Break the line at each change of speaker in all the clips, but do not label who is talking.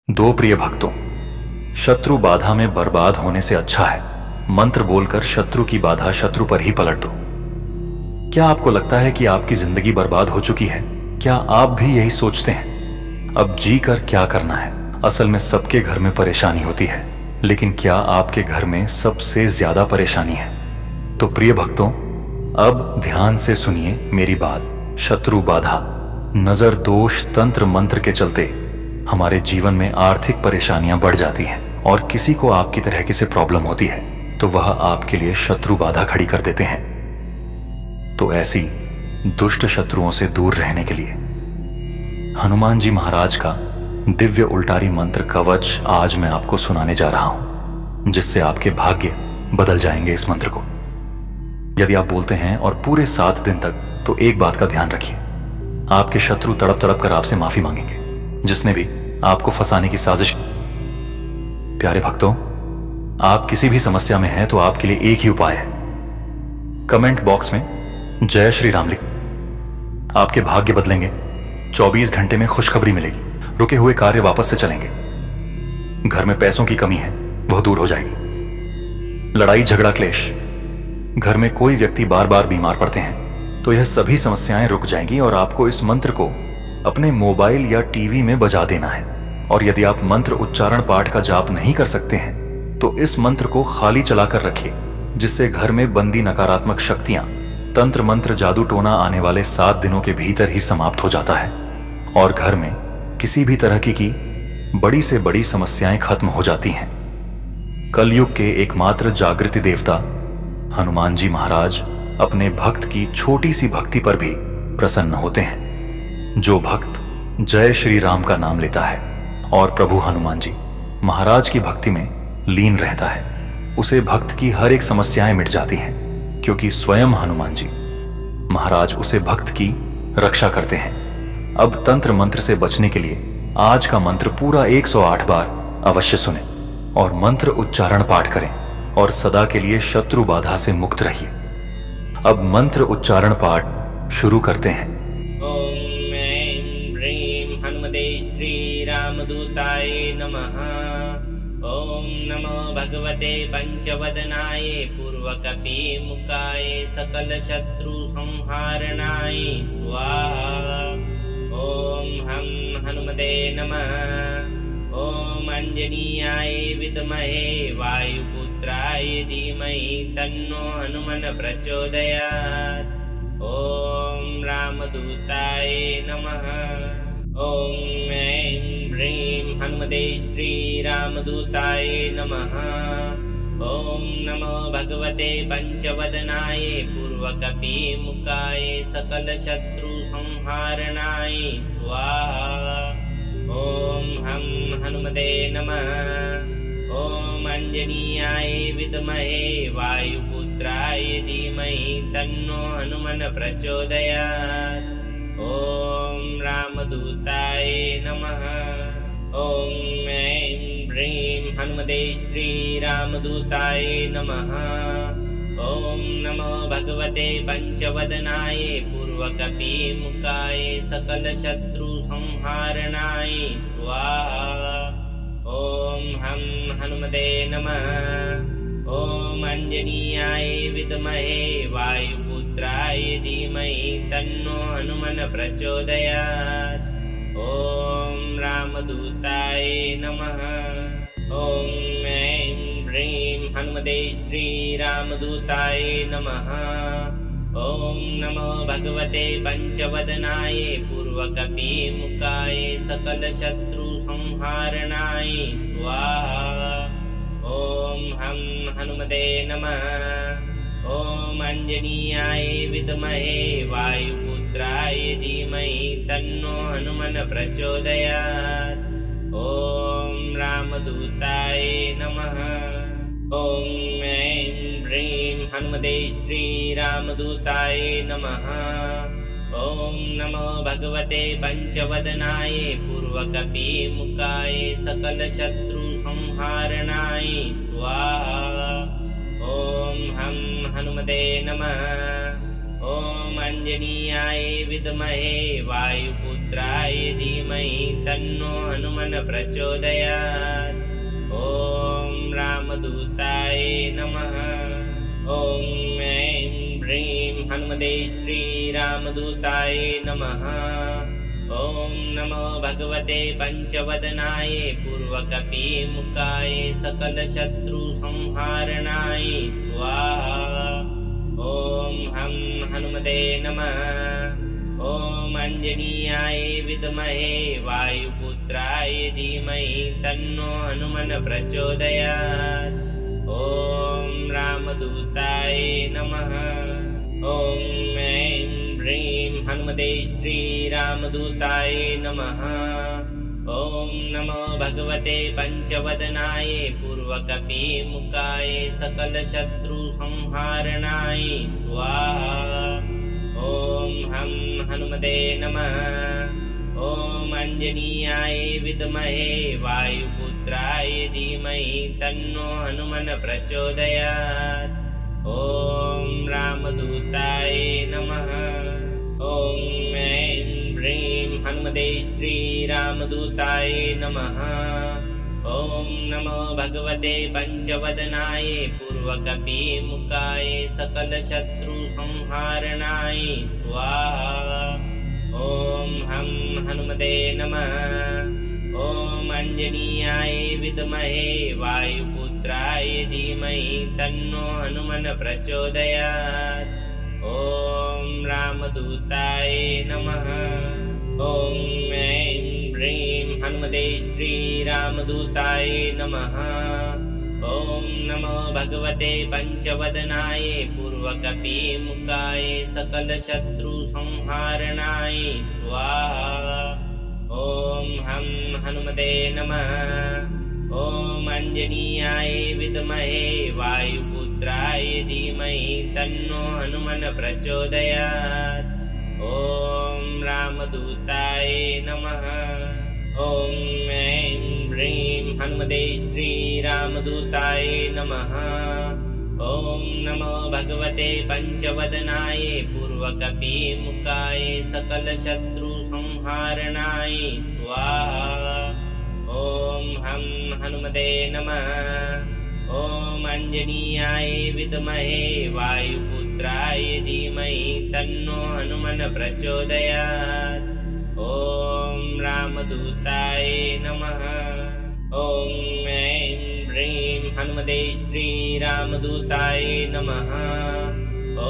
दो प्रिय भक्तों, शत्रु बाधा में बर्बाद होने से अच्छा है मंत्र बोलकर शत्रु की बाधा शत्रु पर ही पलट दो। क्या आपको लगता है कि आपकी जिंदगी बर्बाद हो चुकी है? क्या आप भी यही सोचते हैं? अब जी कर क्या करना है? असल में सबके घर में परेशानी होती है, लेकिन क्या आपके घर में सबसे ज्यादा परेशानी है? तो प्रिय भक्तों, अब ध्यान से सुनिए मेरी बात। शत्रु बाधा, नजर दोष, तंत्र मंत्र के चलते हमारे जीवन में आर्थिक परेशानियां बढ़ जाती हैं और किसी को आपकी तरह की से प्रॉब्लम होती है तो वह आपके लिए शत्रु बाधा खड़ी कर देते हैं। तो ऐसी दुष्ट शत्रुओं से दूर रहने के लिए हनुमान जी महाराज का दिव्य उल्टारी मंत्र कवच आज मैं आपको सुनाने जा रहा हूं, जिससे आपके भाग्य बदल जाएंगे। इस मंत्र को यदि आप बोलते हैं और पूरे 7 दिन तक, तो एक बात का ध्यान रखिए, आपके शत्रु तड़प तड़प कर आपसे माफी मांगेंगे, जिसने भी आपको फंसाने की साजिश। प्यारे भक्तों, आप किसी भी समस्या में हैं तो आपके लिए एक ही उपाय है। कमेंट बॉक्स में जय श्री राम लिख, आपके भाग्य बदलेंगे। 24 घंटे में खुशखबरी मिलेगी, रुके हुए कार्य वापस से चलेंगे। घर में पैसों की कमी है, वह दूर हो जाएगी। लड़ाई झगड़ा क्लेश, घर में कोई व्यक्ति बार बार बीमार पड़ते हैं तो यह सभी समस्याएं रुक जाएंगी और आपको इस मंत्र को अपने मोबाइल या टीवी में बजा देना है। और यदि आप मंत्र उच्चारण पाठ का जाप नहीं कर सकते हैं तो इस मंत्र को खाली चलाकर रखिए, जिससे घर में बंदी नकारात्मक शक्तियां, तंत्र मंत्र जादू टोना आने वाले 7 दिनों के भीतर ही समाप्त हो जाता है और घर में किसी भी तरह की बड़ी से बड़ी समस्याएं खत्म हो जाती हैं। कलयुग के एकमात्र जागृति देवता हनुमान जी महाराज अपने भक्त की छोटी सी भक्ति पर भी प्रसन्न होते हैं। जो भक्त जय श्री राम का नाम लेता है और प्रभु हनुमान जी महाराज की भक्ति में लीन रहता है, उसे भक्त की हर एक समस्याएं मिट जाती हैं, क्योंकि स्वयं हनुमान जी महाराज उसे भक्त की रक्षा करते हैं। अब तंत्र मंत्र से बचने के लिए आज का मंत्र पूरा 108 बार अवश्य सुने और मंत्र उच्चारण पाठ करें और सदा के लिए शत्रु बाधा से मुक्त रहिए। अब मंत्र उच्चारण पाठ शुरू करते हैं।
श्री रामदूताय नमः। ओम नमो भगवते पंचवदनाय पूर्वकपि मुखाय सकल शत्रु संहारणाय स्वाहा। ओम हम हनुमते नमः। ओम अंजनीयाय विद्महे वायुपुत्राय धीमहि तन्नो हनुमन् प्रचोदयात्। ओम रामदूताय नमः। ओम ऐं ह्रीं हनुमते श्री रामदूताय नमः। ओम नमो भगवते पंचवदनाय पूर्वकपि मुखाय सकल शत्रु संहारणाय स्वाहा। ओम हम हनुमते नमः। ओम अंजनीयाय विद्महे वायुपुत्राय धीमहि तन्नो हनुमन् प्रचोदयात्। ओम रामदूताय नमः। ओम ऐं ह्रीं हनुमते श्री रामदूताय नमः। ओम नमो भगवते पंचवदनाय पूर्वकपि मुखाय सकल शत्रु संहारणाय स्वाहा। ओम हम हनुमते नमः। ओम अंजनीयाय विद्महे वायुपुत्राय धीमहि तन्नो हनुमन् प्रचोदयात्। ओम रामदूताय नमः। ओम ऐं ह्रीं हनुमते श्री रामदूताय नमः। ओम नमो भगवते पंचवदनाय पूर्वकपि मुखाय सकल शत्रु संहारणाय स्वाहा। ओम हम हनुमते नमः। ओम अंजनीयाय विद्महे वायुपुत्राय धीमहि तन्नो हनुमन् प्रचोदयात्। ओम रामदूताय नमः। ओम ऐं ह्रीं हनुमते श्री रामदूताय नमः। ओम नमो भगवते पंचवदनाय पूर्वकपि मुखाय सकल शत्रु संहारणाय स्वाहा। ओम हम हनुमते नमः। ॐ अंजनीयाय विद्महे वायुपुत्राय धीमहि तन्नो हनुमन् प्रचोदयात्। ॐ रामदूताय नमः। ॐ ऐं ह्रीं हनुमते श्रीरामदूताय नमः। ॐ नमो भगवते पंचवदनाय पूर्वकपिमुखाय सकलशत्रुसंहारणाय स्वाहा। ॐ हं हनुमते नमः। ॐ अंजनीयाय विद्महे वायुपुत्राय धीमहि तन्नो हनुमन् प्रचोदयात्। ॐ रामदूताय नमः। ॐ ऐं ह्रीं हनुमते श्रीरामदूताय नमः। ॐ नमो भगवते पंचवदनाय पूर्वकपिमुखाय सकलशत्रुसंहारणाय स्वाहा। ॐ हं हनुमते नमः। ॐ अंजनीयाय विद्महे वायुपुत्राय धीमहि तन्नो हनुमन् प्रचोदयात्। ॐ रामदूताय नमः। ॐ ऐं ह्रीं हनुमते श्रीरामदूताय नमः। ॐ नमो भगवते पंचवदनाय पूर्वकपिमुखाय सकलशत्रुसंहारणाय स्वाहा। ॐ हं हनुमते नमः। ॐ अंजनीयाय विद्महे वायुपुत्राय धीमहि तन्नो हनुमन् प्रचोदयात्। ॐ रामदूताय नमः। ॐ ऐं ह्रीं हनुमते श्रीरामदूताय नमः। ॐ नमो भगवते पंचवदनाय पूर्वकपिमुखाय सकलशत्रुसंहारणाय स्वाहा। ॐ हं हनुमते नमः। ॐ अंजनीयाय विद्महे वायुपुत्राय धीमहि तन्नो हनुमन् प्रचोदयात्। ॐ रामदूताय नमः। ॐ ऐं ह्रीं हनुमते श्रीरामदूताय नमः। ॐ नमो भगवते पंचवदनाय पूर्वकपिमुखाय सकलशत्रुसंहारणाय स्वाहा। ॐ हं हनुमते नमः। ॐ अंजनीयाय विद्महे वायुपुत्राय धीमहि तन्नो हनुमन् प्रचोदयात्। ॐ रामदूताय नमः। ॐ ऐं ह्रीं हनुमते श्रीरामदूताय नमः। ॐ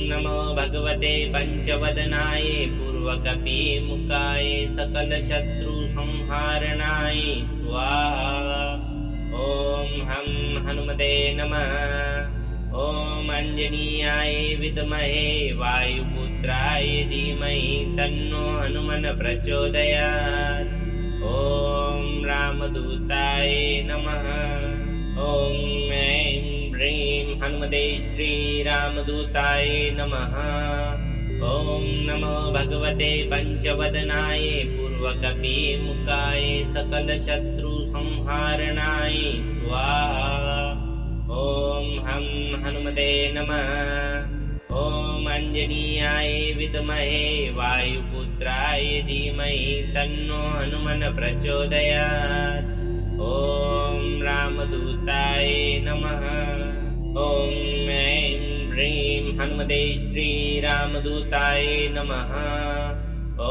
नमो भगवते पंचवदनाय पूर्वकपिमुखाय सकलशत्रुसंहारणाय स्वाहा। ॐ हं हनुमते नमः। ॐ अंजनीयाय विद्महे वायुपुत्राय धीमहि तन्नो हनुमन् प्रचोदयात्। ॐ रामदूताय नमः। ॐ ऐं ह्रीं हनुमते श्रीरामदूताय नमः। ॐ नमो भगवते पंचवदनाय पूर्वकपिमुखाय सकलशत्रुसंहारणाय स्वाहा। ॐ हं हनुमते नमः। ॐ अंजनीयाय विद्महे वायुपुत्राय धीमहि तन्नो हनुमन् प्रचोदयात्। ॐ रामदूताय नमः। ॐ ऐं ह्रीं हनुमते श्रीरामदूताय नमः। ॐ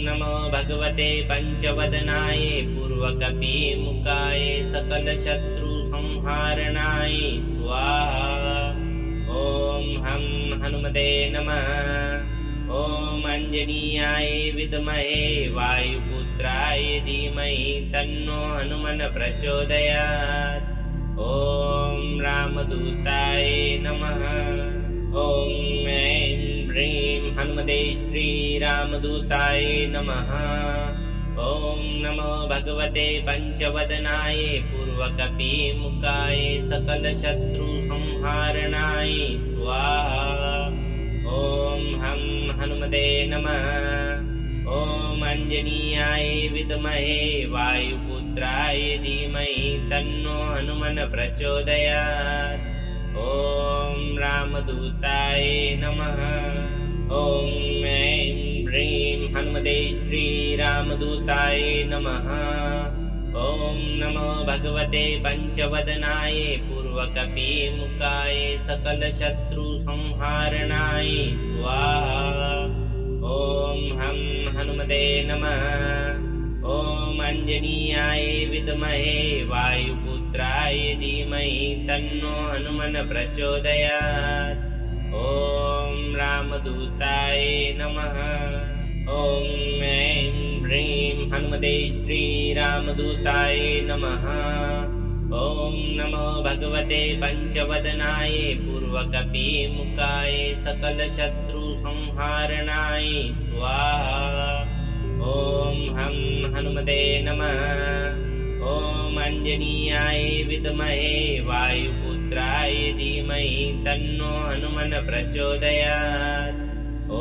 नमो भगवते पंचवदनाय पूर्वकपिमुखाय सकलशत्रुसंहारणाय स्वाहा। ॐ हं हनुमते नमः। ॐ अंजनीयाय विद्महे वायुपुत्राय धीमहि तन्नो हनुमन् प्रचोदयात्। ॐ रामदूताय नमः। ॐ ऐं ह्रीं हनुमते श्रीरामदूताय नमः। ॐ नमो भगवते पंचवदनाय पूर्वकपिमुखाय सकलशत्रुसंहारणाय स्वाहा। ॐ हं हनुमते नमः। ॐ अंजनीयाय विद्महे वायुपुत्राय धीमहि तन्नो हनुमन् प्रचोदयात्। ॐ रामदूताय नमः। ॐ ऐं ह्रीं हनुमते श्रीरामदूताय नमः। ॐ नमो भगवते पञ्चवदनाय पूर्वकपिमुखाय सकलशत्रुसंहारणाय स्वाहा। ॐ हं हनुमते नमः। ॐ अंजनीयाय विद्महे वायुपुत्राय धीमहि तन्नो हनुमन् प्रचोदयात्। ॐ रामदूताय नमः। ॐ ऐं ह्रीं हनुमते श्रीरामदूताय नमः। ॐ नमो भगवते पञ्चवदनाय पूर्वकपिमुखाय सकलशत्रुसंहारणाय स्वाहा। ॐ हं हनुमते नमः। ॐ अंजनीयाय विद्महे वायुपुत्राय धीमहि तन्नो हनुमन् प्रचोदयात्। ॐ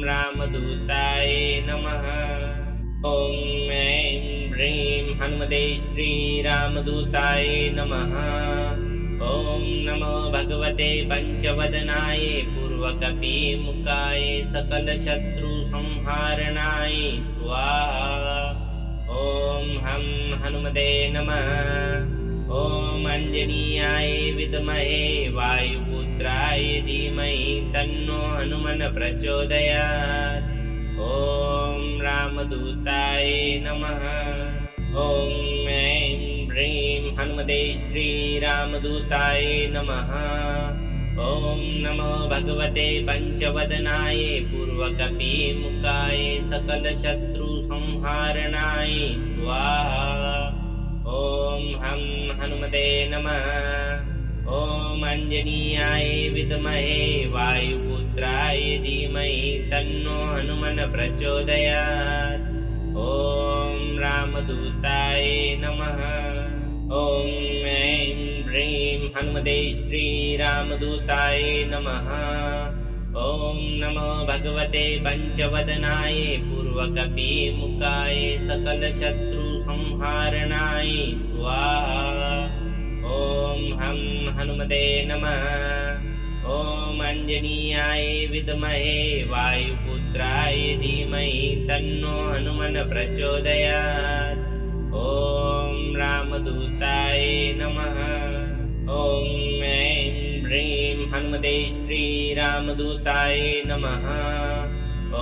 रामदूताय नमः। ॐ ऐं ह्रीं हनुमते श्रीरामदूताय नमः। ॐ नमो भगवते पञ्चवदनाय पूर्वकपिमुखाय सकलशत्रुसंहारणाय स्वाहा। ॐ हं हनुमते नमः। ॐ अंजनीयाय विद्महे वायुपुत्राय धीमहि तन्नो हनुमन् प्रचोदयात्। ॐ रामदूताय नमः। ॐ ऐं ह्रीं हनुमते श्रीरामदूताय नमः। ॐ नमो भगवते पञ्चवदनाय पूर्वकपिमुखाय सकलशत्रुसंहारणाय स्वाहा। ॐ हं हनुमते नमः। ॐ अंजनीयाय विद्महे वायुपुत्राय धीमहि तन्नो हनुमन् प्रचोदयात्। ॐ रामदूताय नमः। ॐ ऐं ह्रीं हनुमते श्रीरामदूताय नमः। ॐ नमो भगवते पञ्चवदनाय पूर्वकपिमुखाय सकलशत्रुसंहारणाय स्वाहा। ॐ हं हनुमते नमः। ॐ अंजनीयाय विद्महे वायुपुत्राय धीमहि तन्नो हनुमन् प्रचोदयात्। ॐ रामदूताय नमः। ॐ ऐं ह्रीं हनुमते श्रीरामदूताय नमः। ॐ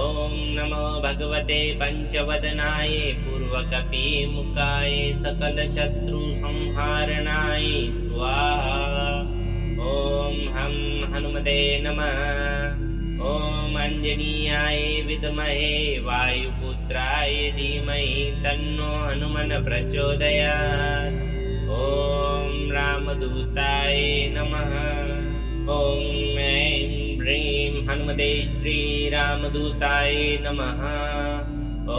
नमो भगवते पञ्चवदनाय पूर्वकपिमुखाय सकलशत्रुसंहारणाय स्वाहा। ॐ हं हनुमते नमः। ॐ अंजनीयाय विद्महे वायुपुत्राय धीमहि तन्नो हनुमन् प्रचोदयात्। ॐ रामदूताय नमः। ॐ ऐं ह्रीं हनुमते श्रीरामदूताय नमः। ॐ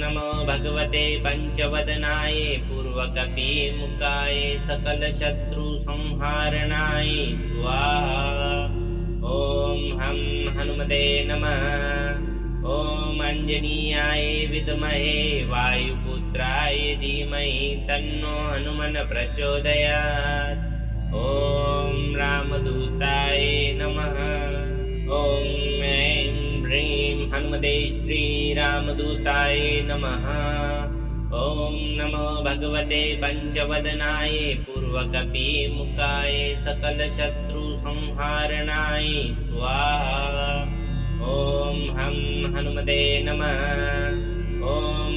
नमो भगवते पञ्चवदनाय पूर्वकपिमुखाय सकलशत्रुसंहारणाय स्वाहा। ॐ हं हनुमते नमः। ॐ अंजनीयाय विद्महे वायुपुत्राय धीमहि तन्नो हनुमन् प्रचोदयात्। ॐ रामदूताय नमः। ॐ ऐं ह्रीं हनुमते श्रीरामदूताय नमः। ॐ नमो भगवते पञ्चवदनाय पूर्वकपिमुखाय सकलशत्रुसंहारणाय स्वाहा। ॐ हं हनुमते नमः। ॐ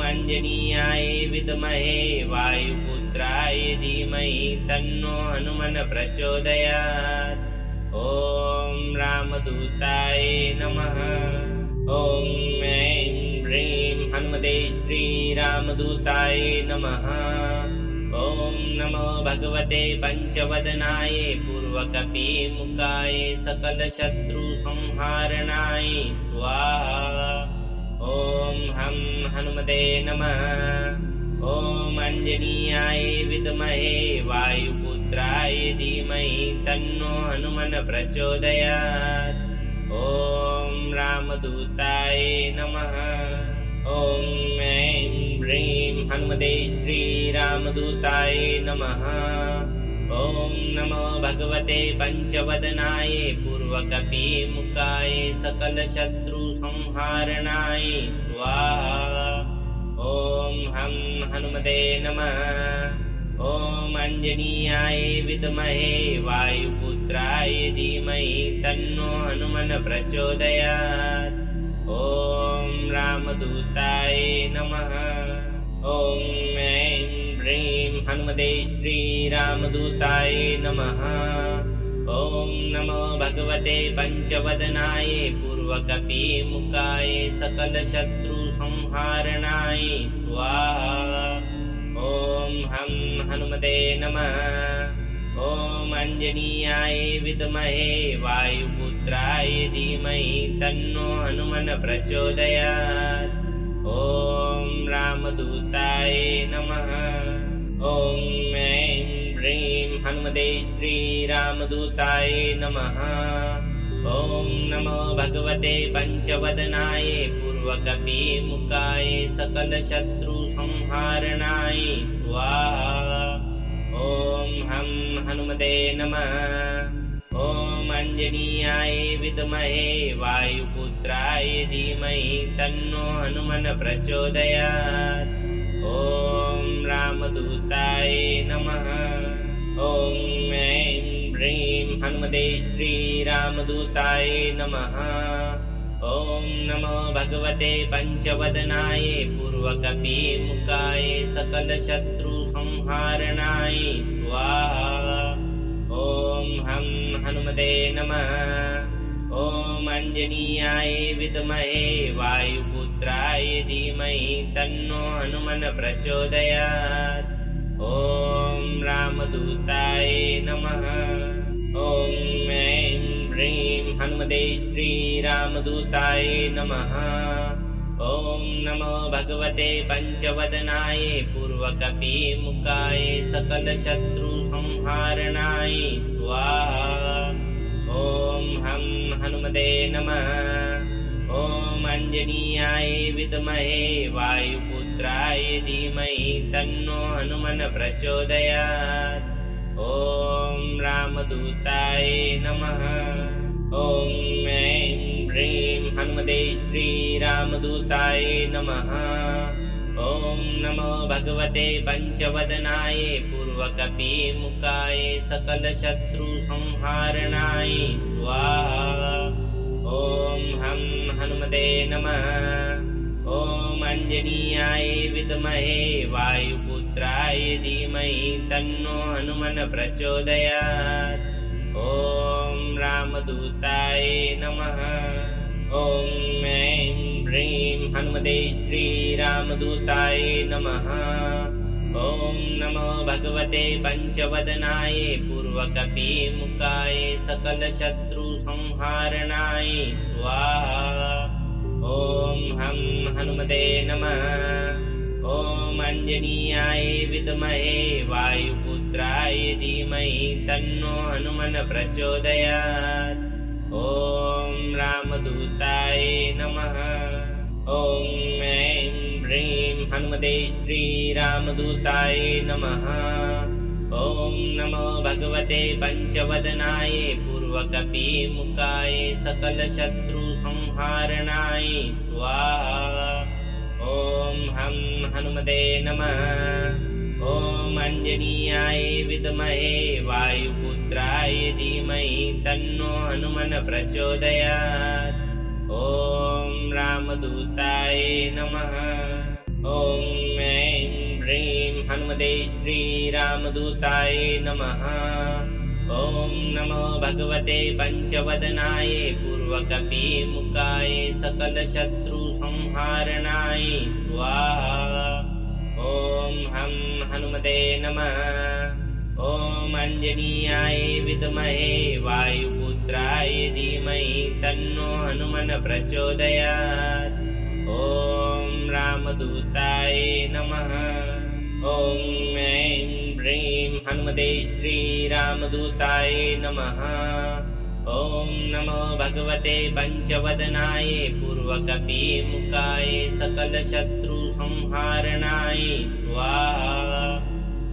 अंजनीयाय विद्महे वायुपुत्राय धीमहि तन्नो हनुमन् प्रचोदयात्। ॐ रामदूताय नमः। ॐ ऐं ह्रीं हनुमते श्रीरामदूताय नमः। ॐ नमो भगवते पञ्चवदनाय पूर्वकपिमुखाय सकलशत्रुसंहारणाय स्वाहा। ॐ हं हनुमते नमः। ॐ अंजनीयाय विद्महे वायुपुत्राय धीमहि तन्नो हनुमन् प्रचोदयात्। ॐ रामदूताय नमः। ॐ ऐं ह्रीं हनुमते श्रीरामदूताय नमः। ॐ नमो भगवते पंचवदनाय पूर्वकपिमुखाय सकलशत्रुसंहारणाय स्वाहा। ॐ हं हनुमते नमः। ॐ अंजनीयाय विद्महे वायुपुत्राय धीमहि तन्नो हनुमन् प्रचोदयात्। ॐ रामदूताय नमः। ॐ ऐं ह्रीं हनुमते श्रीरामदूताय नमः। ॐ नमो भगवते पंचवदनाय पूर्वकपिमुखाय सकलशत्रुसंहारणाय स्वाहा। ॐ हं हनुमते नमः। ॐ अंजनीयाय विद्महे वायुपुत्राय धीमहि तन्नो हनुमन् प्रचोदयात्। ॐ रामदूताय नमः। ॐ ऐं ह्रीं हनुमते श्रीरामदूताय नमः। ॐ नमो भगवते पंचवदनाय पूर्वकपिमुखाय सकलशत्रुसंहारणाय स्वाहा। ॐ हं हनुमते नमः। ॐ अंजनीयाय विद्महे वायुपुत्राय धीमहि तन्नो हनुमन् प्रचोदयात्। ॐ रामदूताय नमः। ॐ ऐं ह्रीं हनुमते श्रीरामदूताय नमः। ॐ नमो भगवते पंचवदनाय पूर्वकपिमुखाय सकलशत्रुसंहारणाय स्वाहा। ॐ हं हनुमते नमः। ॐ अंजनीयाय विद्महे वायुपुत्राय धीमहि तन्नो हनुमन् प्रचोदयात्। ॐ रामदूताय नमः। ॐ ऐं ह्रीं हनुमते श्रीरामदूताय नमः। ॐ नमो भगवते पंचवदनाय पूर्वकपिमुखाय सकलशत्रुसंहारणाय स्वाहा। ॐ हं हनुमते नमः। ॐ अंजनीयाय विद्महे वायुपुत्राय धीमहि तन्नो हनुमन् प्रचोदयात्। ॐ रामदूताय नमः। ॐ ऐं ह्रीं हनुमते श्रीरामदूताय नमः। ॐ नमो भगवते पंचवदनाय पूर्वकपिमुखाय सकलशत्रुसंहारणाय स्वाहा। ॐ हं हनुमते नमः। ॐ अंजनीयाय विद्महे वायुपुत्राय धीमहि तन्नो हनुमन् प्रचोदयात्। ॐ रामदूताय नमः। ॐ ऐं ह्रीं हनुमते श्रीरामदूताय नमः। ॐ नमो भगवते पंचवदनाय पूर्वकपिमुखाय सकलशत्रुसंहारणाय स्वाहा। ॐ हं हनुमते नमः। ॐ अंजनीयाय विद्महे वायुपुत्राय धीमहि तन्नो हनुमन् प्रचोदयात्। ॐ रामदूताय नमः। ॐ ऐं ह्रीं हनुमते श्रीरामदूताय नमः। ॐ नमो भगवते पंचवदनाय पूर्वकपिमुखाय सकलशत्रुसंहारणाय स्वाहा। ॐ हं हनुमते नमः। ॐ अंजनीयाय विद्महे वायुपुत्राय धीमहि तन्नो हनुमन् प्रचोदयात्। ॐ रामदूताय नमः। ॐ ऐं ह्रीं हनुमते श्रीरामदूताय नमः। ॐ नमो भगवते पंचवदनाय पूर्वकपिमुखाय सकलशत्रुसंहारणाय स्वाहा। ॐ हं हनुमते नमः। ॐ अंजनीयाय विद्महे वायुपुत्राय धीमहि तन्नो हनुमन् प्रचोदयात्। ॐ रामदूताय नमः। ॐ ऐं ह्रीं हनुमते श्रीरामदूताय नमः। ॐ नमो भगवते पंचवदनाय पूर्वकपिमुखाय सकलशत्रुसंहारणाय स्वाहा।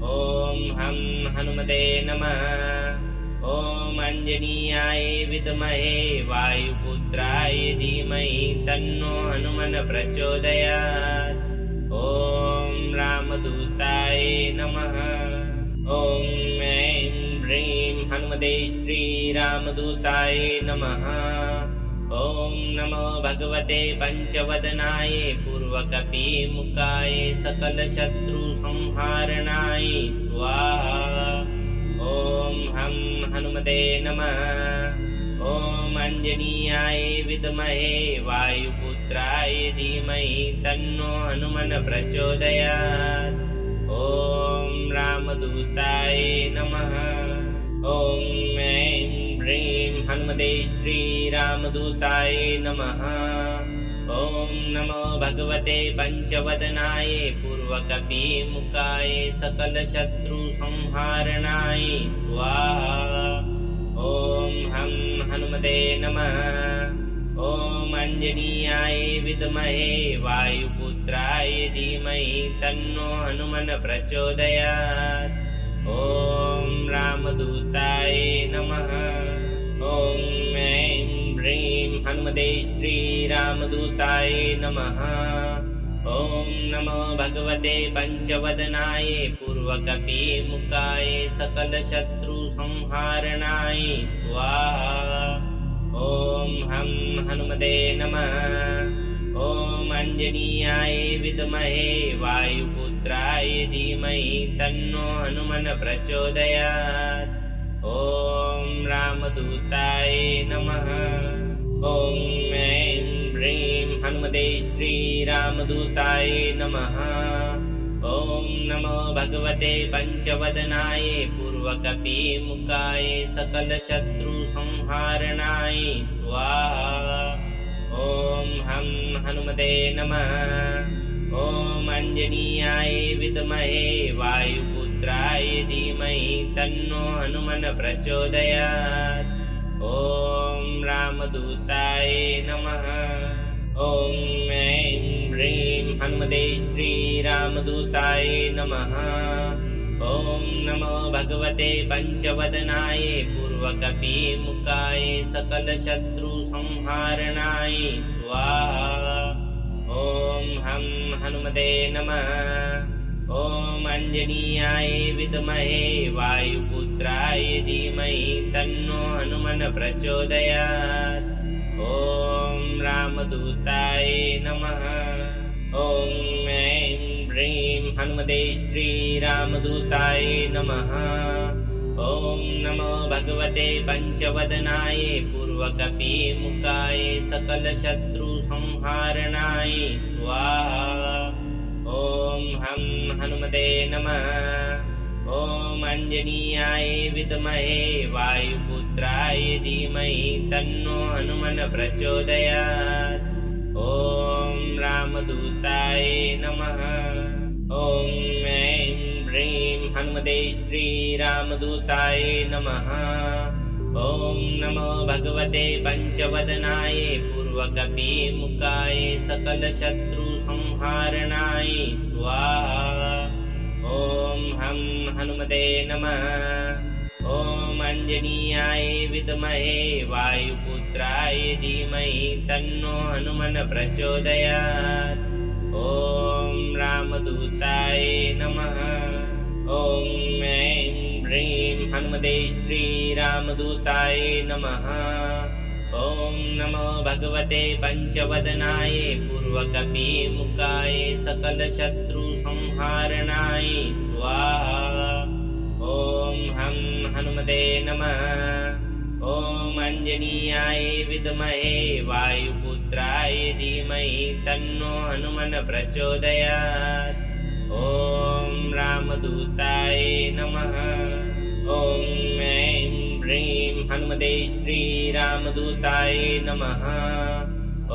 ॐ हम हनुमते नमः। ॐ अंजनीयाय विद्महे वायुपुत्राय धीमहि तन्नो हनुमन् प्रचोदयात्। ॐ रामदूताय नमः। ॐ ऐं ह्रीं हनुमते श्रीरामदूताय नमः। ॐ नमो भगवते पञ्चवदनाय पूर्वकपिमुखाय सकलशत्रुसंहारणाय स्वाहा। ॐ हम हनुमते नमः। ॐ अंजनीयाय विद्महे वायुपुत्राय धीमहि तन्नो हनुमन् प्रचोदयात्। ॐ रामदूताय नमः। ॐ ऐं ह्रीं हनुमते श्रीरामदूताय नमः। ॐ नमो भगवते पञ्चवदनाय पूर्वकपिमुखाय सकलशत्रुसंहारणाय स्वाहा। ॐ हम हनुमते नमः। ॐ अंजनीयाय विद्महे वायुपुत्राय धीमहि तन्नो हनुमन् प्रचोदयात्। ॐ रामदूताय नमः। ॐ ऐं ह्रीं हनुमते श्रीरामदूताय नमः। ॐ नमो भगवते पञ्चवदनाय पूर्वकपिमुखाय सकलशत्रुसंहारणाय स्वाहा। ॐ हम हनुमते नमः। ॐ अंजनीयाय विद्महे वायुपुत्राय धीमहि तन्नो हनुमन् प्रचोदयात्। ॐ रामदूताय नमः। ॐ ऐं ह्रीं हनुमते श्रीरामदूताय नमः। ॐ नमो भगवते पञ्चवदनाय पूर्वकपिमुखाय सकलशत्रुसंहारणाय स्वाहा। ॐ हम हनुमते नमः। ॐ अंजनीयाय विद्महे वायुपुत्राय धीमहि तन्नो हनुमन् प्रचोदयात्। ॐ रामदूताय नमः। ॐ ऐं ह्रीं हनुमते श्रीरामदूताय नमः। ॐ नमो भगवते पञ्चवदनाय पूर्वकपिमुखाय सकलशत्रुसंहारणाय स्वाहा। ॐ हम हनुमते नमः। ॐ अंजनीयाय विद्महे वायुपुत्राय धीमहि तन्नो हनुमन् प्रचोदयात्। ॐ रामदूताय नमः। ॐ ऐं ह्रीं हनुमते श्रीरामदूताय नमः। ॐ नमो भगवते पञ्चवदनाय पूर्वकपिमुखाय सकलशत्रुसंहारणाय स्वाहा। ॐ हम हनुमते नमः। ॐ अंजनीयाय विद्महे वायुपुत्राय धीमहि तन्नो हनुमन् प्रचोदयात्। ॐ रामदूताय नमः। ॐ ऐं ह्रीं हनुमते श्रीरामदूताय नमः। ॐ नमो भगवते पञ्चवदनाय पूर्वकपिमुखाय सकलशत्रुसंहारणाय स्वाहा। ॐ हम हनुमते नमः। ॐ अंजनीयाय विद्महे वायुपुत्राय धीमहि तन्नो हनुमन् प्रचोदयात्। ॐ रामदूताय नमः। ॐ ऐं ह्रीं हनुमते श्रीरामदूताय नमः। ॐ नमो भगवते पञ्चवदनाय पूर्वकपिमुखाय सकलशत्रुसंहारणाय स्वाहा। ॐ हम हनुमते नमः। ॐ अंजनीयाय विद्महे वायुपुत्राय धीमहि तन्नो हनुमन् प्रचोदयात्। ॐ रामदूताय नमः। ॐ ऐं ह्रीं हनुमते श्रीरामदूताय नमः। ॐ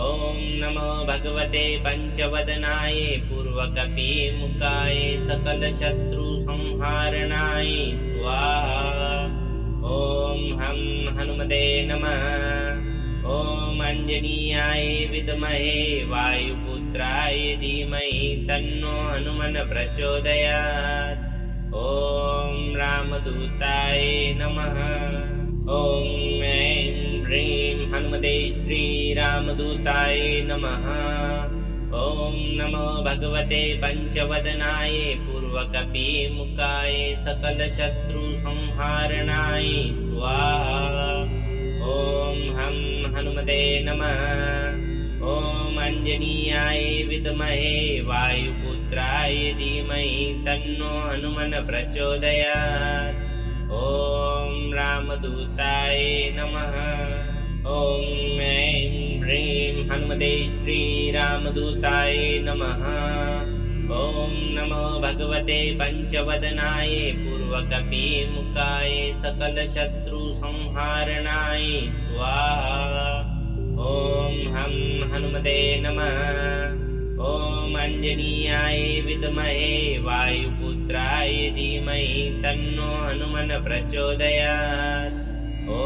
नमो भगवते पञ्चवदनाय पूर्वकपिमुखाय सकलशत्रुसंहारणाय स्वाहा। ॐ हम हनुमते नमः। ॐ अंजनीयाय विद्महे वायुपुत्राय धीमहि तन्नो हनुमन् प्रचोदयात्। ॐ रामदूताय नमः। ॐ ऐं ह्रीं हनुमते श्रीरामदूताय नमः। ॐ नमो भगवते पंचवदनाय पूर्वकपिमुखाय सकलशत्रुसंहारणाय स्वाहा। ॐ हं हनुमते नमः। ॐ अंजनीयाय विद्महे वायुपुत्राय धीमहि तन्नो हनुमन् प्रचोदयात्। ॐ रामदूताय नमः। ॐ ऐं ह्रीं हनुमते श्रीरामदूताय नमः। ॐ नमो भगवते पंचवदनाय पूर्वकपिमुखाय सकलशत्रुसंहारणाय स्वाहा। ॐ हं हनुमते नमः। ॐ अंजनीयाय विद्महे वायुपुत्राय धीमहि तन्नो हनुमन् प्रचोदयात्। ॐ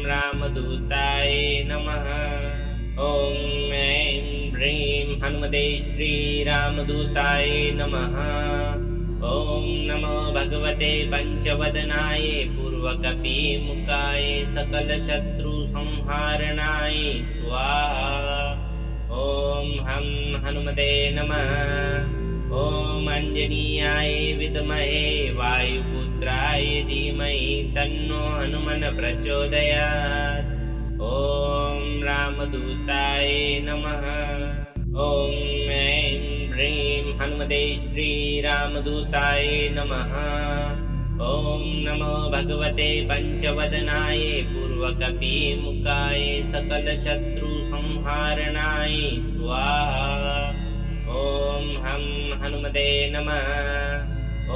रामदूताय नमः। ॐ ऐं ह्रीं हनुमते श्रीरामदूताय नमः। ॐ नमो भगवते पंचवदनाय पूर्वकपिमुखाय सकलशत्रुसंहारणाय स्वाहा। ॐ हं हनुमते नमः। ॐ अंजनीयाय विद्महे वायुपुत्राय धीमहि तन्नो हनुमन् प्रचोदयात्। ॐ रामदूताय नमः। ॐ ऐं ह्रीं हनुमते श्रीरामदूताय नमः। ॐ नमो भगवते पंचवदनाय पूर्वकपिमुखाय सकलशत्रुसंहारणाय स्वाहा। ॐ हं हनुमते नमः। ॐ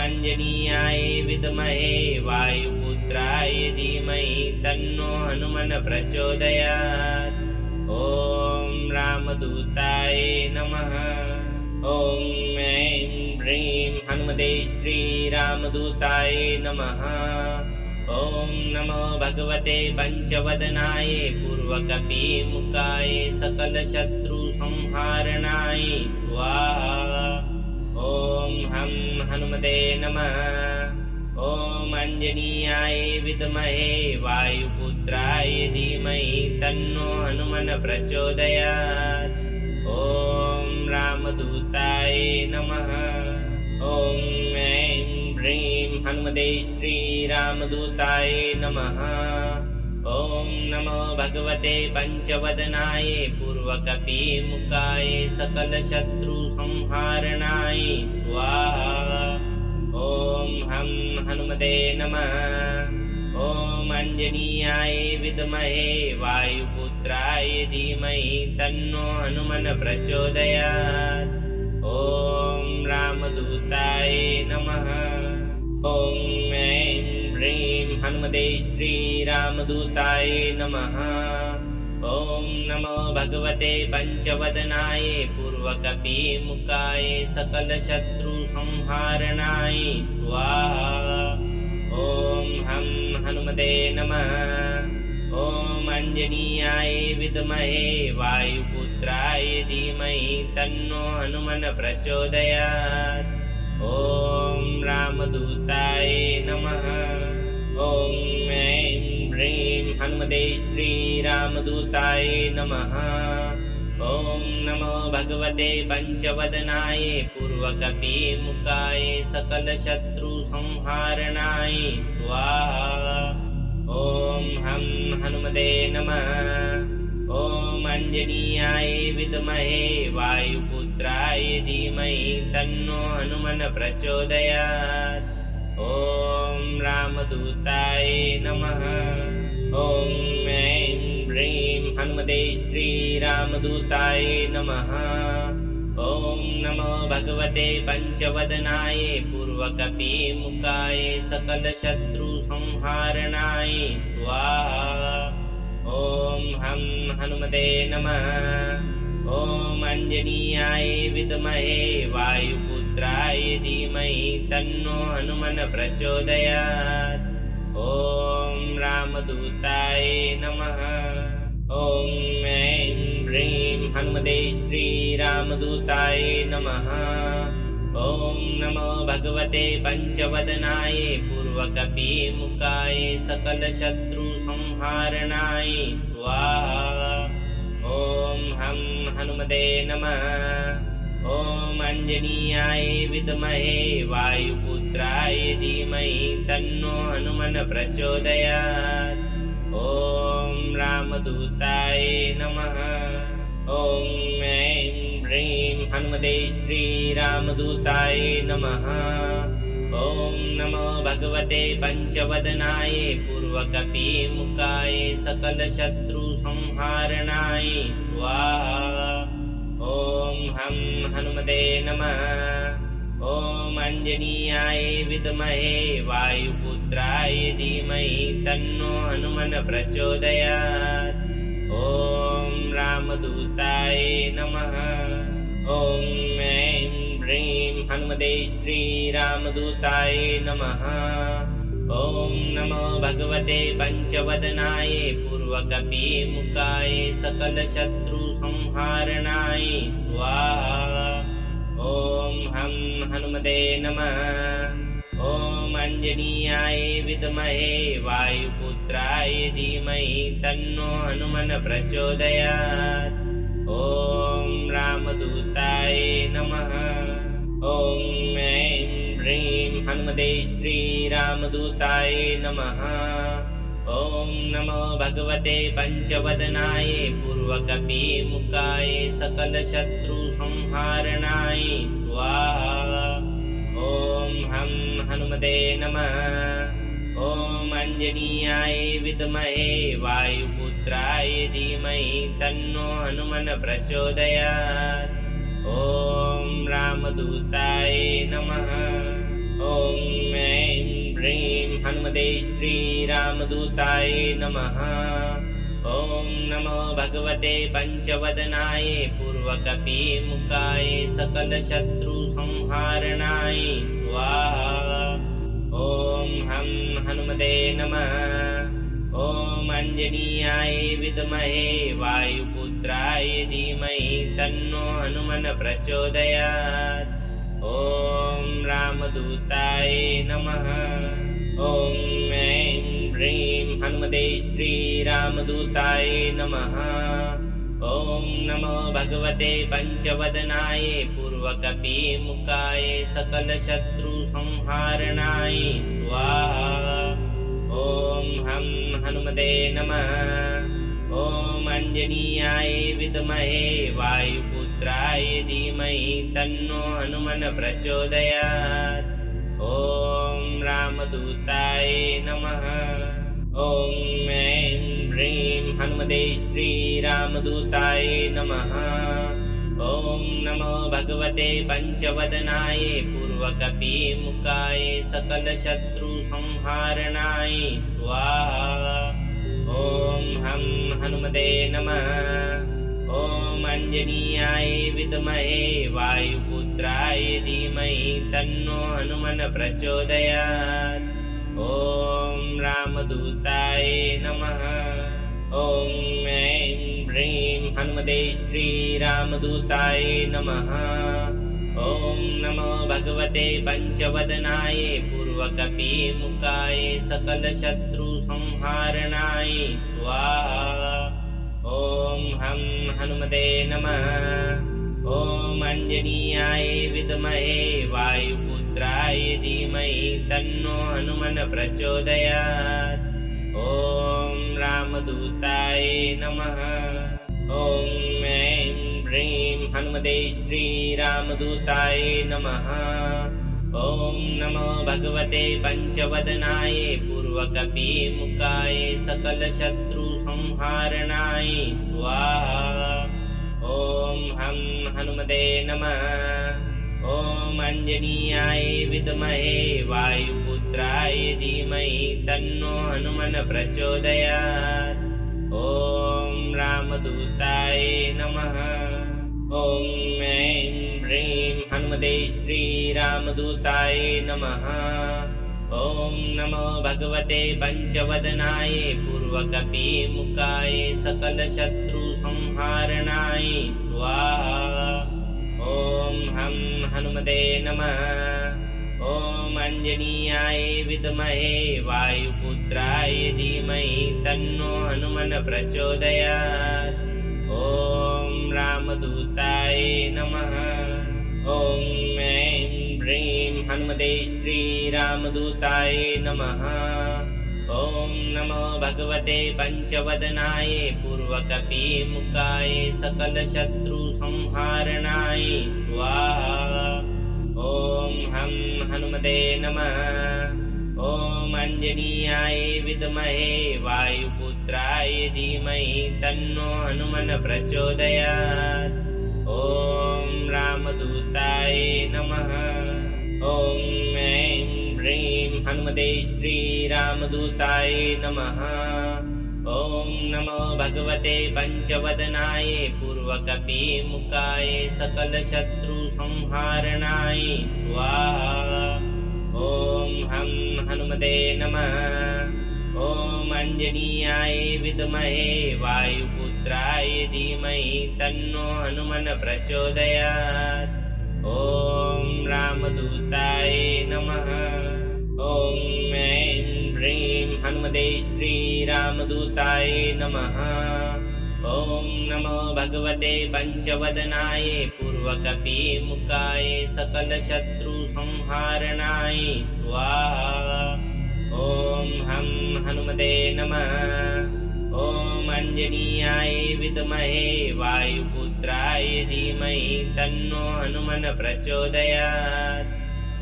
अंजनीयाय विद्महे वायुपुत्राय धीमहि तन्नो हनुमन् प्रचोदयात्। ॐ रामदूताय नमः। ॐ ऐं ह्रीं हनुमते श्रीरामदूताय नमः। ॐ नमो भगवते पंचवदनाय पूर्वकपिमुखाय सकलशत्रुसंहारणाय स्वाहा। ॐ हं हनुमते नमः। ॐ अंजनीयाय विद्महे वायुपुत्राय धीमहि तन्नो हनुमन् प्रचोदयात्। ॐ रामदूताय नमः। ॐ ऐं ह्रीं हनुमते श्रीरामदूताय नमः। ॐ नमो भगवते पंचवदनाय पूर्वकपिमुखाय सकलशत्रुसंहारणाय स्वाहा। ॐ हं हनुमते नमः। ॐ अंजनीयाय विद्महे वायुपुत्राय धीमहि तन्नो हनुमन् प्रचोदयात्। ॐ रामदूताय नमः। ॐ ऐं ह्रीं हनुमते श्रीरामदूताय नमः। ॐ नमो भगवते पंचवदनाय पूर्वकपिमुखाय सकलशत्रुसंहारणाय स्वाहा। ॐ हं हनुमते नमः। ॐ अंजनीयाय विद्महे वायुपुत्राय धीमहि तन्नो हनुमन् प्रचोदयात्। ॐ रामदूताय नमः। ॐ ऐं ह्रीं हनुमते श्रीरामदूताय नमः। ॐ नमो भगवते पंचवदनाय पूर्वकपिमुखाय सकलशत्रुसंहारणाय स्वाहा। ॐ हं हनुमते नमः। ॐ अंजनीयाय विद्महे वायुपुत्राय धीमहि तन्नो हनुमन् प्रचोदयात्। ॐ रामदूताय नमः। ॐ ऐं ह्रीं हनुमते श्रीरामदूताय नमः। ॐ नमो भगवते पंचवदनाय पूर्वकपिमुखाय सकलशत्रुसंहारणाय स्वाहा। ॐ हं हनुमते नमः। ॐ अंजनीयाय विद्महे वायुपुत्राय धीमहि तन्नो हनुमन् प्रचोदयात्। ॐ रामदूताय नमः। ॐ ऐं ह्रीं हनुमते श्रीरामदूताय नमः। ॐ नमो भगवते पञ्चवदनाय पूर्वकपिमुखाय सकलशत्रुसंहारणाय स्वाहा। ॐ हं हनुमते नमः। ॐ अंजनीयाय विद्महे वायुपुत्राय धीमहि तन्नो हनुमन् प्रचोदयात्। ॐ रामदूताय नमः। ॐ ऐं ह्रीं हनुमते श्रीरामदूताय नमः। ॐ नमो भगवते पञ्चवदनाय पूर्वकपिमुखाय सकलशत्रुसंहारणाय स्वाहा। ॐ हं हनुमते नमः। ॐ अंजनीयाय विद्महे वायुपुत्राय धीमहि तन्नो हनुमन् प्रचोदयात्। ॐ रामदूताय नमः। ॐ ऐं ह्रीं हनुमते श्रीरामदूताय नमः। ॐ नमो भगवते पञ्चवदनाय पूर्वकपिमुखाय सकलशत्रुसंहारणाय स्वाहा। ॐ हं हनुमते नमः। ॐ अंजनीयाय विद्महे वायुपुत्राय धीमहि तन्नो हनुमन् प्रचोदयात्। ॐ रामदूताय नमः। ॐ ऐं ह्रीं हनुमते श्रीरामदूताय नमः। ॐ नमो भगवते पञ्चवदनाय पूर्वकपिमुखाय सकलशत्रुसंहारणाय स्वाहा। ॐ हं हनुमते नमः। ॐ अंजनीयाय विद्महे वायुपुत्राय धीमहि तन्नो हनुमन् प्रचोदयात्। ॐ रामदूताय नमः। ॐ ऐं ह्रीं हनुमते श्रीरामदूताय नमः। ॐ नमो भगवते पञ्चवदनाय पूर्वकपिमुखाय सकलशत्रुसंहारणाय स्वाहा। ॐ हं हनुमते नमः। ॐ अंजनीयाय विद्महे वायुपुत्राय धीमहि तन्नो हनुमन् प्रचोदयात्। ॐ रामदूताय नमः। ॐ ऐं ह्रीं हनुमते श्रीरामदूताय नमः। ॐ नमो भगवते पञ्चवदनाय पूर्वकपिमुखाय सकलशत्रुसंहारणाय स्वाहा। ॐ हं हनुमते नमः। ॐ अंजनीयाय विद्महे वायुपुत्राय धीमहि तन्नो हनुमन् प्रचोदयात्। ॐ रामदूताय नमः। ॐ ऐं ह्रीं हनुमते श्रीरामदूताय नमः। ॐ नमो भगवते पञ्चवदनाय पूर्वकपिमुखाय सकलशत्रुसंहारणाय स्वाहा। ॐ हं हनुमते नमः। ॐ अंजनीयाय विद्महे वायुपुत्राय धीमहि तन्नो हनुमन् प्रचोदयात्। ॐ रामदूताय नमः। ॐ ऐं ह्रीं हनुमते श्रीरामदूताय नमः। ॐ नमो भगवते पञ्चवदनाय पूर्वकपिमुखाय सकलशत्रुसंहारणाय स्वाहा। ॐ हं हनुमते नमः। ॐ अंजनीयाय विद्महे वायुपुत्राय धीमहि तन्नो हनुमन् प्रचोदयात्। ॐ रामदूताय नमः। ॐ ऐं ह्रीं हनुमते श्रीरामदूताय नमः। ॐ नमो भगवते पञ्चवदनाय पूर्वकपिमुखाय सकलशत्रुसंहारणाय स्वाहा। ॐ हं हनुमते नमः। ॐ अंजनीयाय विद्महे वायुपुत्राय धीमहि तन्नो हनुमन् प्रचोदयात्। ॐ रामदूताय नमः। ॐ ऐं ह्रीं हनुमते श्रीरामदूताय नमः। ॐ नमो भगवते पञ्चवदनाय पूर्वकपिमुखाय सकलशत्रुसंहारणाय स्वाहा। ॐ हं हनुमते नमः। ॐ अंजनीयाय विद्महे वायुपुत्राय धीमहि तन्नो हनुमन् प्रचोदयात्। ॐ रामदूताय नमः। ॐ ऐं ह्रीं हनुमते श्रीरामदूताय नमः। ॐ नमो भगवते पंचवदनाय पूर्वकपिमुखाय सकलशत्रुसंहारणाय स्वाहा। ॐ हं हनुमते नमः। ॐ अंजनीयाय विद्महे वायुपुत्राय धीमहि तन्नो हनुमन् प्रचोदयात्। ॐ रामदूताय नमः। ॐ ऐं ह्रीं हनुमते श्रीरामदूताय नमः। ॐ नमो भगवते पंचवदनाय पूर्वकपिमुखाय सकलशत्रुसंहारणाय स्वाहा। ॐ हं हनुमते नमः। ॐ अंजनीयाय विद्महे वायुपुत्राय धीमहि तन्नो हनुमन् प्रचोदयात्। ॐ रामदूताय नमः। ॐ ऐं ह्रीं हनुमते श्रीरामदूताय नमः। ॐ नमो भगवते पंचवदनाय पूर्वकपिमुखाय सकलशत्रुसंहारणाय स्वाहा। ॐ हं हनुमते नमः। ॐ अंजनीयाय विद्महे वायुपुत्राय धीमहि तन्नो हनुमन् प्रचोदयात्।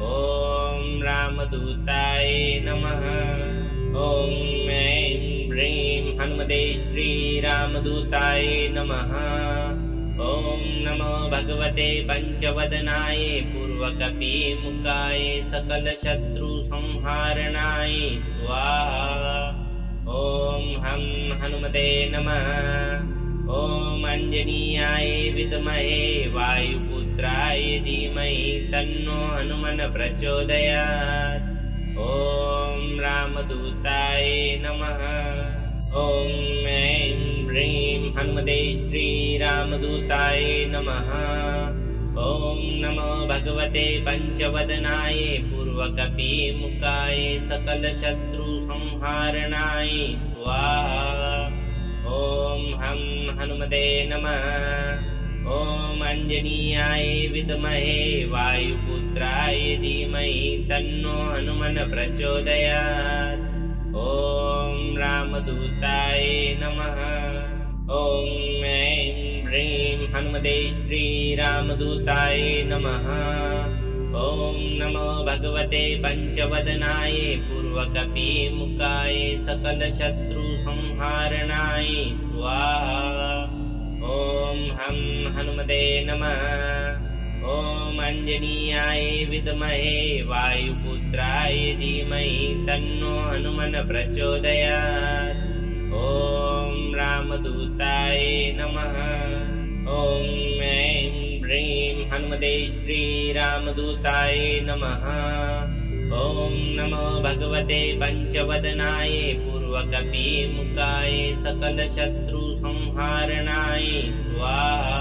ॐ रामदूताय नमः। ॐ ऐं ह्रीं हनुमते श्रीरामदूताय नमः। ॐ नमो भगवते पंचवदनाय पूर्वकपिमुखाय सकलशत्रुसंहारणाय स्वाहा। ॐ हं हनुमते नमः। ॐ अंजनीयाय विद्महे वायुपुत्राय धीमहि तन्नो हनुमन् प्रचोदयात्। ॐ रामदूताय नमः। ॐ ऐं ह्रीं हनुमते श्रीरामदूताय नमः। ॐ नमो भगवते पंचवदनाय पूर्वकपिमुखाय सकलशत्रुसंहारणाय स्वाहा। ॐ हं हनुमते नमः। ॐ अंजनीयाय विद्महे वायुपुत्राय धीमहि तन्नो हनुमन् प्रचोदयात्। ॐ रामदूताय नमः। ॐ ऐं ह्रीं हनुमते श्रीरामदूताय नमः। ॐ नमो भगवते पंचवदनाय पूर्वकपिमुखाय सकलशत्रुसंहारणाय स्वाहा। ॐ हं हनुमते नमः। ॐ अंजनीयाय विद्महे वायुपुत्राय धीमहि तन्नो हनुमन् प्रचोदयात्। ॐ रामदूताय नमः। ॐ ऐं ह्रीं हनुमते श्रीरामदूताय नमः। ॐ नमो भगवते पंचवदनाय पूर्वकपिमुखाय सकलशत्रुसंहारणाय स्वाहा।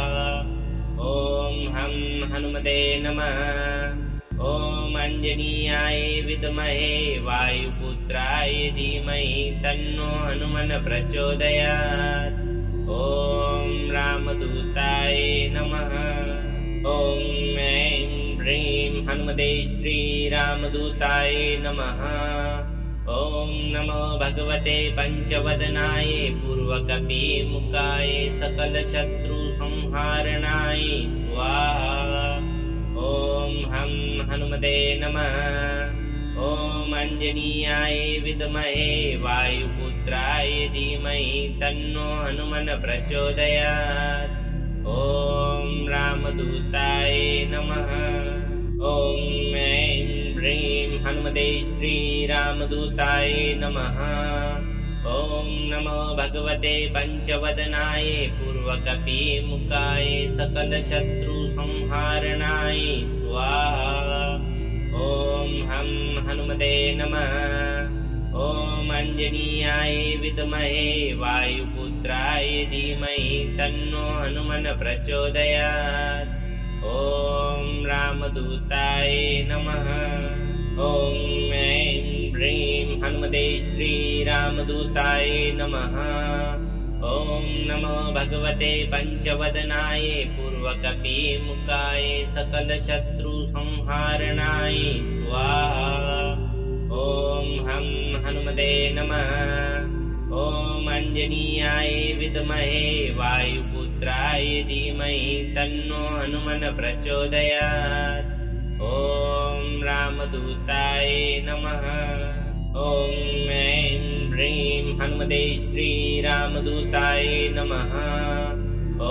ॐ हं हनुमते नमः। ॐ अंजनीयाय विद्महे वायुपुत्राय धीमहि तन्नो हनुमन् प्रचोदयात्। ॐ रामदूताय नमः। ॐ ऐं ह्रीं हनुमते श्रीरामदूताय नमः। ॐ नमो भगवते पंचवदनाय पूर्वकपिमुखाय सकलशत्रुसंहारणाय स्वाहा। ॐ हं हनुमते नमः। ॐ अंजनीयाय विद्महे वायुपुत्राय धीमहि तन्नो हनुमन् प्रचोदयात्। ॐ रामदूताय नमः। ॐ ऐं ह्रीं हनुमते श्रीरामदूताय नमः। ॐ नमो भगवते पंचवदनाय पूर्वकपिमुखाय सकलशत्रुसंहारणाय स्वाहा। ॐ हं हनुमते नमः। ॐ अंजनीयाय विद्महे वायुपुत्राय धीमहि तन्नो हनुमन् प्रचोदयात्। ॐ रामदूताय नमः। ॐ ऐं ह्रीं हनुमते श्रीरामदूताय नमः। ॐ नमो भगवते पंचवदनाय पूर्वकपिमुखाय सकलशत्रुसंहारणाय स्वाहा। ॐ हं हनुमते नमः। ॐ अंजनीयाय विद्महे वायुपुत्राय धीमहि तन्नो हनुमन् प्रचोदयात्। ॐ रामदूताय नमः। ॐ ऐं ह्रीं हनुमते श्रीरामदूताय नमः। ॐ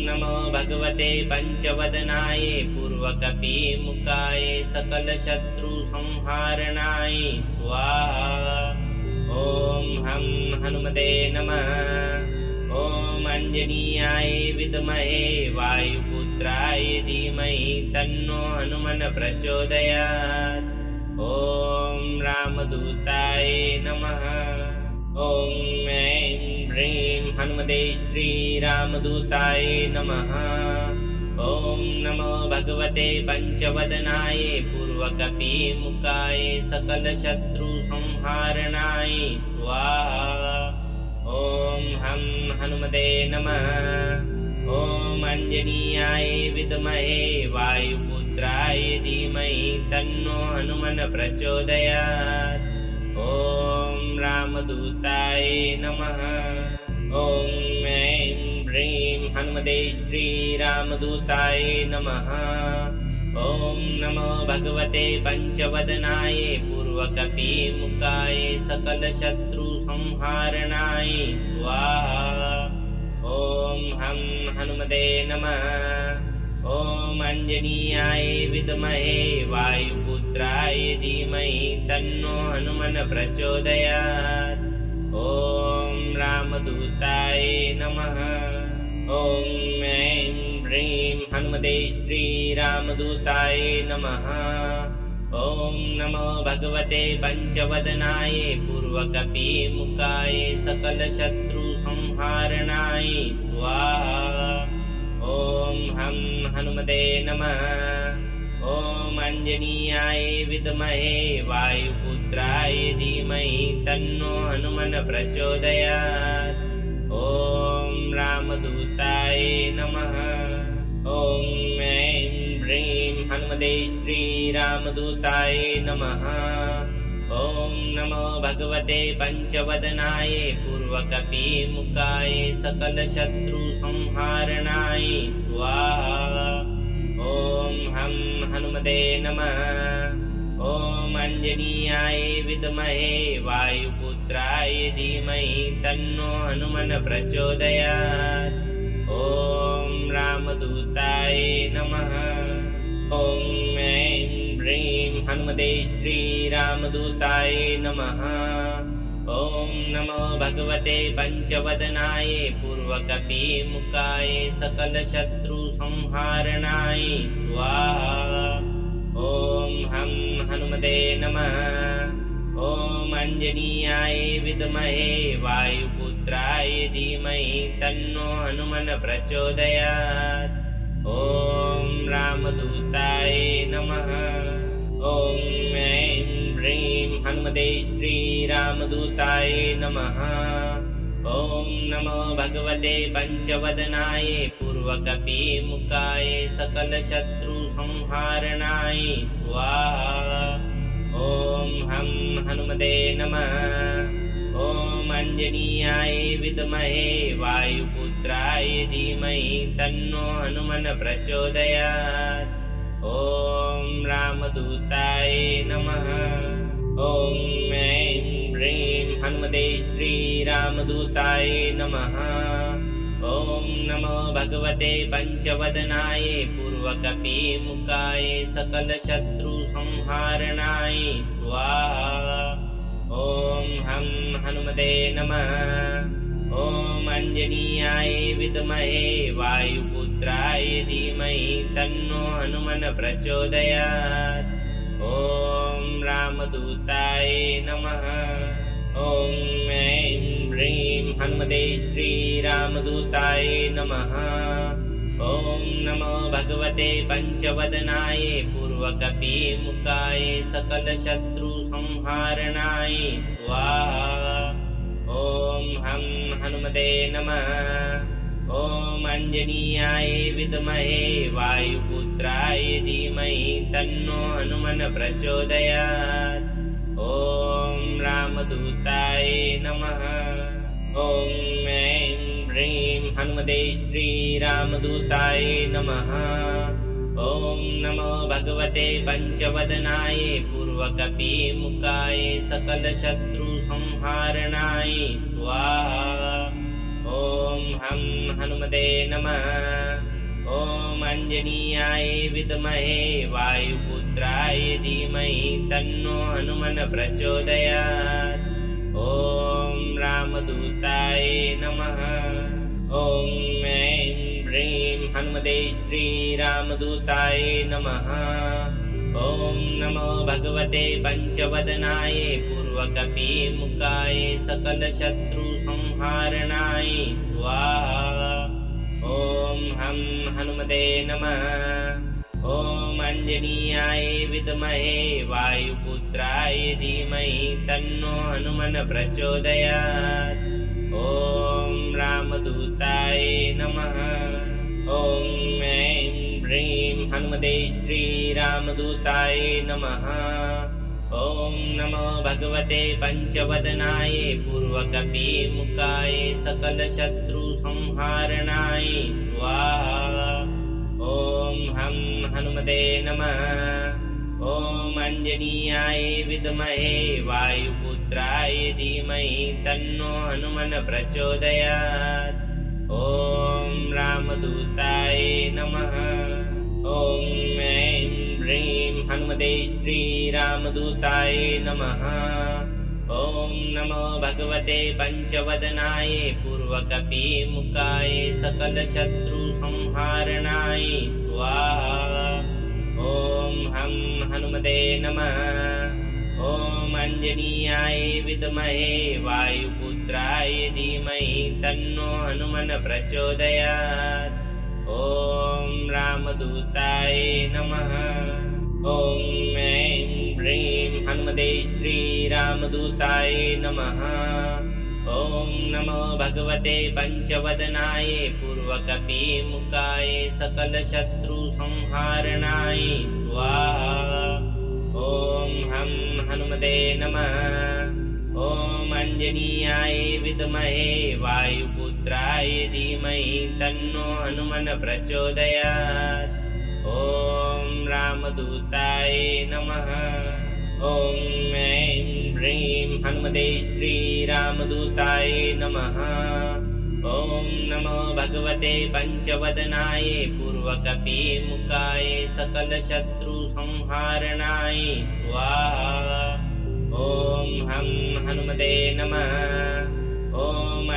नमो भगवते पंचवदनाय पूर्वकपिमुखाय सकलशत्रुसंहारणाय स्वाहा। ॐ हं हनुमते नमः। ॐ अंजनीयाय विद्महे वायुपुत्राय धीमहि तन्नो हनुमन् प्रचोदयात्। ॐ रामदूताय नमः। ॐ ऐं ह्रीं हनुमते श्रीरामदूताय नमः। ॐ नमो भगवते पंचवदनाय पूर्वकपिमुखाय सकलशत्रुसंहारणाय स्वाहा। ॐ हं हनुमते नमः। ॐ अंजनीयाय विद्महे वायुपुत्राय धीमहि तन्नो हनुमन् प्रचोदयात्। ॐ रामदूताय नमः। ॐ ऐं ह्रीं हनुमते श्रीरामदूताय नमः। ॐ नमो भगवते पंचवदनाय पूर्वकपिमुखाय सकलशत्रुसंहारणाय स्वाहा। ॐ हं हनुमते नमः। ॐ अंजनीयाय विद्महे वायुपुत्राय धीमहि तन्नो हनुमन् प्रचोदयात्। ॐ रामदूताय नमः। ॐ ऐं ह्रीं हनुमते श्रीरामदूताय नमः। ॐ नमो भगवते पंचवदनाय पूर्वकपिमुखाय सकलशत्रुसंहारणाय स्वाहा। ॐ हं हनुमते नमः। ॐ अंजनीयाय विद्महे वायुपुत्राय धीमहि तन्नो हनुमन् प्रचोदयात्। ॐ रामदूताय नमः। ॐ ऐं ह्रीं हनुमते श्रीरामदूताय नमः। ॐ नमो भगवते पंचवदनाय पूर्वकपिमुखाय सकलशत्रुसंहारणाय स्वाहा। ॐ हं हनुमते नमः। ॐ अंजनीयाय विद्महे वायुपुत्राय धीमहि तन्नो हनुमन् प्रचोदयात्। ॐ रामदूताय नमः। ॐ ऐं ह्रीं हनुमते श्रीरामदूताय नमः। ॐ नमो भगवते पंचवदनाय पूर्वकपिमुखाय सकलशत्रुसंहारणाय स्वाहा। ॐ हं हनुमते नमः। ॐ अंजनीयाय विद्महे वायुपुत्राय धीमहि तन्नो हनुमन् प्रचोदयात्। ॐ रामदूताय नमः। ॐ ऐं ह्रीं हनुमते श्रीरामदूताय नमः। ॐ नमो भगवते पंचवदनाय पूर्वकपिमुखाय सकलशत्रुसंहारणाय स्वाहा। ॐ हं हनुमते नमः। ॐ अंजनीयाय विद्महे वायुपुत्राय धीमहि तन्नो हनुमन् प्रचोदयात्। ॐ रामदूताय नमः। ॐ ऐं ह्रीं हनुमते श्रीरामदूताय नमः। ॐ नमो भगवते पंचवदनाय पूर्वकपिमुखाय सकलशत्रुसंहारणाय स्वाहा। ॐ हं हनुमते नमः। ॐ अंजनीयाय विद्महे वायुपुत्राय धीमहि तन्नो हनुमन् प्रचोदयात्। ॐ रामदूताय नमः। ॐ ऐं ह्रीं हनुमते श्रीरामदूताय नमः। ॐ नमो भगवते पंचवदनाय पूर्वकपिमुखाय सकलशत्रुसंहारणाय स्वाहा। ॐ हं हनुमते नमः। ॐ अंजनीयाय विद्महे वायुपुत्राय धीमहि तन्नो हनुमन् प्रचोदयात्। ॐ रामदूताय नमः। ॐ ऐं ह्रीं हनुमते श्रीरामदूताय नमः। ॐ नमो भगवते पंचवदनाय पूर्वकपिमुखाय सकलशत्रुसंहारणाय स्वाहा। ॐ हं हनुमते नमः। ॐ अंजनीयाय विद्महे वायुपुत्राय धीमहि तन्नो हनुमन् प्रचोदयात्। ॐ रामदूताय नमः। ॐ ऐं ह्रीं हनुमते श्रीरामदूताय नमः। ॐ नमो भगवते पंचवदनाय पूर्वकपिमुखाय सकलशत्रुसंहारणाय स्वाहा। ॐ हं हनुमते नमः। ॐ अंजनीयाय विद्महे वायुपुत्राय धीमहि तन्नो हनुमन् प्रचोदयात्। ॐ रामदूताय नमः। ॐ ऐं ह्रीं हनुमते श्रीरामदूताय नमः। ॐ नमो भगवते पंचवदनाय पूर्वकपिमुखाय सकलशत्रुसंहारणाय स्वाहा। ॐ हं हनुमते नमः। ॐ अंजनीयाय विद्महे वायुपुत्राय धीमहि तन्नो हनुमन् प्रचोदयात्। ॐ रामदूताय नमः। ॐ ऐं ह्रीं हनुमते श्रीरामदूताय नमः। ॐ नमो भगवते पंचवदनाय पूर्वकपिमुखाय सकलशत्रुसंहारणाय स्वाहा। ॐ हं हनुमते नमः। ॐ अंजनीयाय विद्महे वायुपुत्राय धीमहि तन्नो हनुमन् प्रचोदयात्। ॐ रामदूताय नमः। ॐ ऐं ह्रीं हनुमते श्रीरामदूताय नमः। ॐ नमो भगवते पंचवदनाय पूर्वकपिमुखाय सकलशत्रुसंहारणाय स्वाहा। ॐ हं हनुमते नमः। ॐ अंजनीयाय विद्महे वायुपुत्राय धीमहि तन्नो हनुमन् प्रचोदयात्। ॐ रामदूताय नमः। ॐ ऐं ह्रीं हनुमते श्रीरामदूताय नमः। ॐ नमो भगवते पंचवदनाय पूर्वकपिमुखाय सकलशत्रुसंहारणाय स्वाहा। ॐ हं हनुमते नमः। ॐ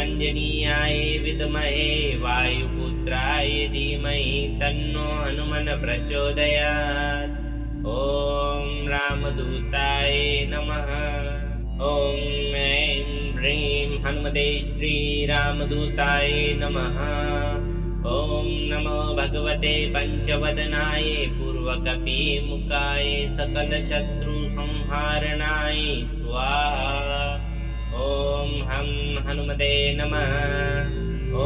अंजनीयाय विद्महे वायुपुत्राय धीमहि तन्नो हनुमन् प्रचोदयात्। ॐ रामदूताय नमः। ॐ ऐं ह्रीं हनुमते श्रीरामदूताय नमः। ॐ नमो भगवते पंचवदनाय पूर्वकपिमुखाय सकलशत्रुसंहारणाय स्वाहा। ॐ हं हनुमते नमः। ॐ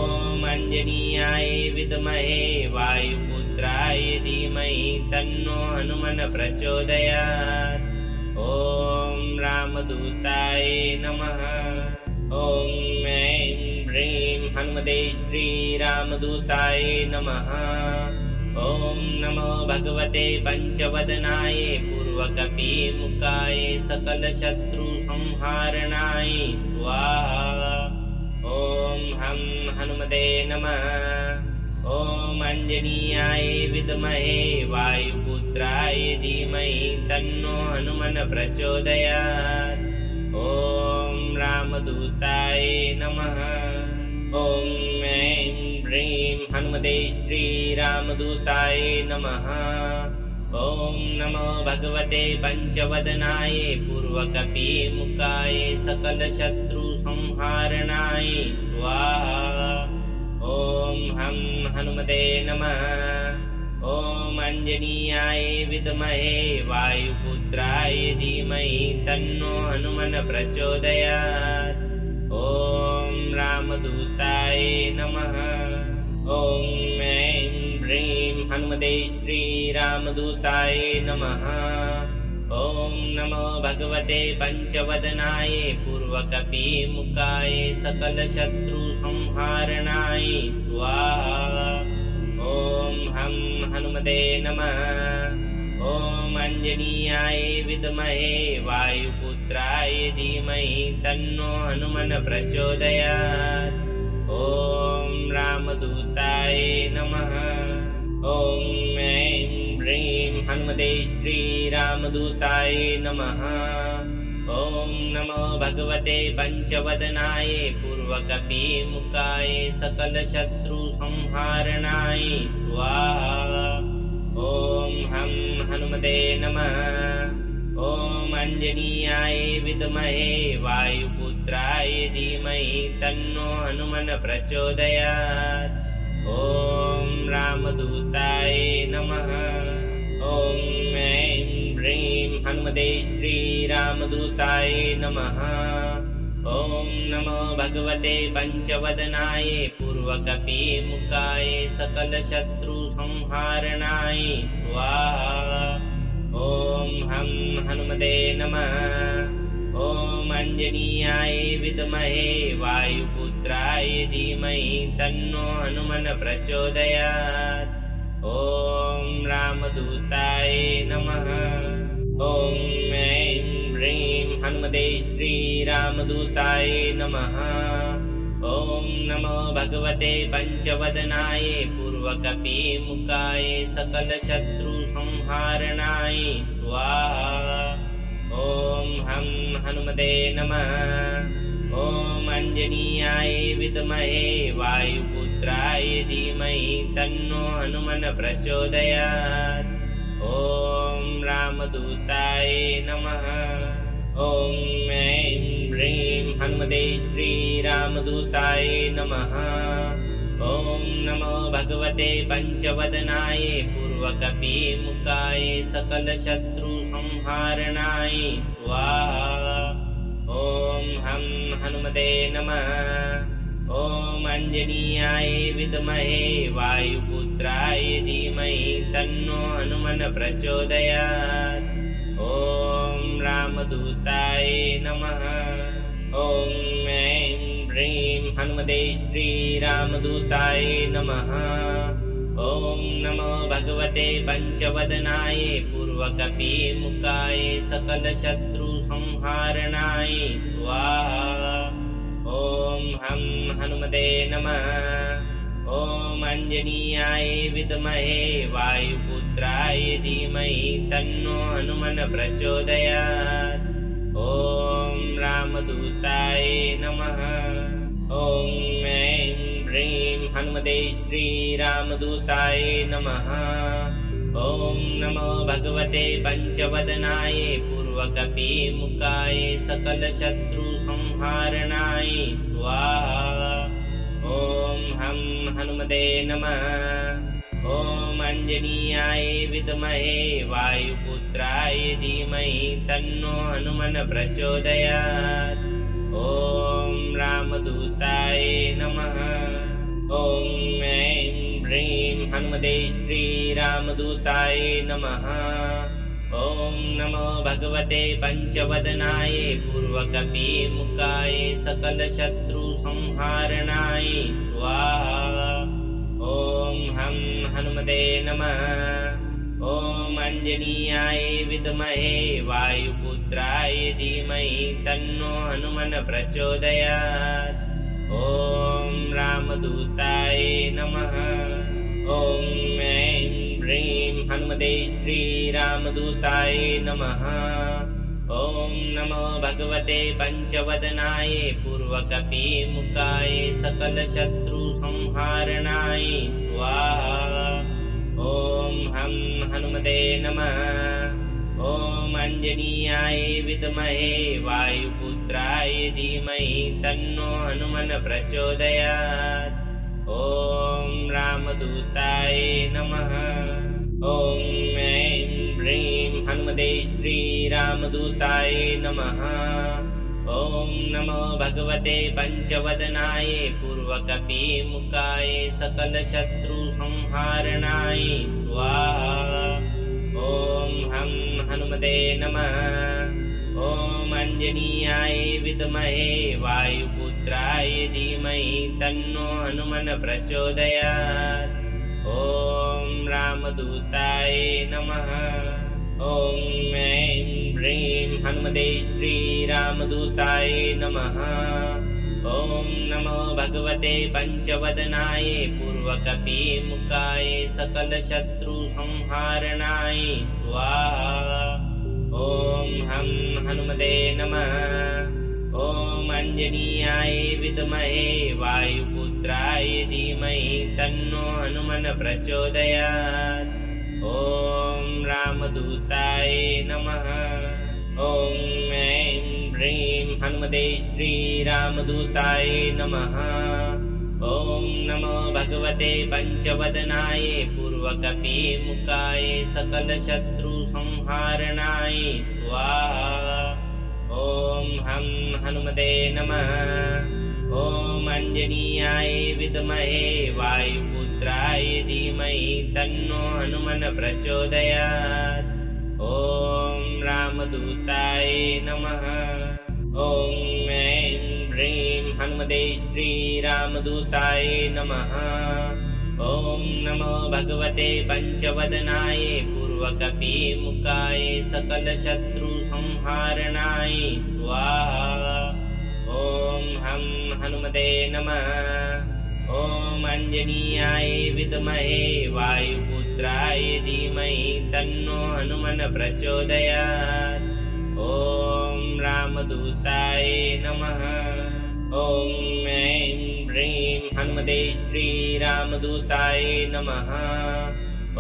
अंजनीयाय विद्महे वायुपुत्राय धीमहि तन्नो हनुमन् प्रचोदयात्। ॐ रामदूताय नमः। ॐ ऐं ह्रीं हनुमते श्रीरामदूताय नमः। ॐ नमो भगवते पंचवदनाय पूर्वकपिमुखाय सकलशत्रुसंहारणाय स्वाहा। ॐ हं हनुमते नमः। ॐ अंजनीयाय विद्महे वायुपुत्राय धीमहि तन्नो हनुमन् प्रचोदयात्। ॐ रामदूताय नमः। ॐ ऐं ह्रीं हनुमते श्रीरामदूताय नमः। ॐ नमो भगवते पंचवदनाय पूर्वकपिमुखाय सकलशत्रुसंहारणाय स्वाहा। ॐ हं हनुमते नमः। ॐ अंजनीयाय विद्महे वायुपुत्राय धीमहि तन्नो हनुमन् प्रचोदयात्। ॐ रामदूताय नमः। ॐ ऐं ह्रीं हनुमते श्रीरामदूताय नमः। ॐ नमो भगवते पंचवदनाय पूर्वकपिमुखाय सकलशत्रुसंहारणाय स्वाहा। ॐ हं हनुमते नमः। ॐ अंजनीयाय विद्महे वायुपुत्राय धीमहि तन्नो हनुमन् प्रचोदयात्। ॐ रामदूताय नमः। ॐ ऐं ह्रीं हनुमते श्रीरामदूताय नमः। ॐ नमो भगवते पंचवदनाय पूर्वकपिमुखाय सकलशत्रुसंहारणाय स्वाहा। ॐ हं हनुमते नमः। ॐ अंजनीयाय विद्महे वायुपुत्राय धीमहि तन्नो हनुमन् प्रचोदयात्। ॐ रामदूताय नमः। ॐ ऐं ह्रीं हनुमते श्रीरामदूताय नमः। ॐ नमो भगवते पंचवदनाय पूर्वकपिमुखाय सकलशत्रुसंहारणाय स्वाहा। ॐ हं हनुमते नमः। ॐ अंजनीयाय विद्महे वायुपुत्राय धीमहि तन्नो हनुमन् प्रचोदयात्। ॐ रामदूताय नमः। ॐ ऐं ह्रीं हनुमते श्रीरामदूताय नमः। ॐ नमो भगवते पंचवदनाय पूर्वकपिमुखाय सकलशत्रुसंहारणाय स्वाहा। ॐ हं हनुमते नमः। ॐ अंजनीयाय विद्महे वायुपुत्राय धीमहि तन्नो हनुमन् प्रचोदयात्। ॐ रामदूताय नमः। ॐ ऐं ह्रीं हनुमते श्रीरामदूताय नमः। ॐ नमो भगवते पंचवदनाय पूर्वकपिमुखाय सकलशत्रुसंहारणाय स्वाहा। ॐ हं हनुमते नमः। ॐ अंजनीयाय विद्महे वायुपुत्राय धीमहि तन्नो हनुमन् प्रचोदयात्। ॐ रामदूताय नमः। ॐ ऐं ह्रीं हनुमते श्रीरामदूताय नमः। ॐ नमो भगवते पंचवदनाय पूर्वकपिमुखाय सकलशत्रुसंहारणाय स्वाहा। ॐ हं हनुमते नमः। ॐ अंजनीयाय विद्महे वायुपुत्राय धीमहि तन्नो हनुमन् प्रचोदयात्। ॐ रामदूताय नमः। ॐ ऐं ह्रीं हनुमते श्रीरामदूताय नमः। ॐ नमो भगवते पंचवदनाय पूर्वकपिमुखाय सकलशत्रुसंहारणाय स्वाहा। ॐ हं हनुमते नमः। ॐ अंजनीयाय विद्महे वायुपुत्राय धीमहि तन्नो हनुमन् प्रचोदयात्। ॐ रामदूताय नमः। ॐ ऐं ह्रीं हनुमते श्रीरामदूताय नमः। ॐ नमो भगवते पंचवदनाय पूर्वकपिमुखाय सकलशत्रुसंहारणाय स्वाहा। ॐ हं हनुमते नमः। ॐ अंजनीयाय विद्महे वायुपुत्राय धीमहि तन्नो हनुमन् प्रचोदयात्। ॐ रामदूताय नमः। ॐ ऐं ह्रीं हनुमते श्रीरामदूताय नमः। ॐ नमो भगवते पंचवदनाय पूर्वकपिमुखाय सकलशत्रुसंहारणाय स्वाहा। ॐ हं हनुमते नमः। ॐ अंजनीयाय विद्महे वायुपुत्राय धीमहि तन्नो हनुमन् प्रचोदयात्। ॐ रामदूताय नमः। ॐ ऐं ह्रीं हनुमते श्रीरामदूताय नमः। ॐ नमो भगवते पञ्चवदनाय पूर्वकपिमुखाय सकलशत्रुसंहारणाय स्वाहा। ॐ हं हनुमते नमः। ॐ अंजनीयाय विद्महे वायुपुत्राय धीमहि तन्नो हनुमन् प्रचोदयात्। ॐ रामदूताय नमः। ॐ ऐं ह्रीं हनुमते श्रीरामदूताय नमः। ॐ नमो भगवते पञ्चवदनाय पूर्वकपिमुखाय सकलशत्रुसंहारणाय स्वाहा। ॐ हं हनुमते नमः। ॐ अंजनीयाय विद्महे वायुपुत्राय धीमहि तन्नो हनुमन् प्रचोदयात्। ॐ रामदूताय नमः। ॐ ऐं ह्रीं हनुमते श्रीरामदूताय नमः। ॐ नमो भगवते पञ्चवदनाय पूर्वकपिमुखाय सकलशत्रुसंहारणाय स्वाहा। ॐ हं हनुमते नमः। ॐ अंजनीयाय विद्महे वायुपुत्राय धीमहि तन्नो हनुमन् प्रचोदयात्। ॐ रामदूताय नमः। ॐ ऐं ह्रीं हनुमते श्रीरामदूताय नमः। ॐ नमो भगवते पञ्चवदनाय पूर्वकपिमुखाय सकलशत्रुसंहारणाय स्वाहा। ॐ हं हनुमते नमः। ॐ अंजनीयाय विद्महे वायुपुत्राय धीमहि तन्नो हनुमन् प्रचोदयात्। ॐ रामदूताय नमः। ॐ ऐं ह्रीं हनुमते श्रीरामदूताय नमः। ॐ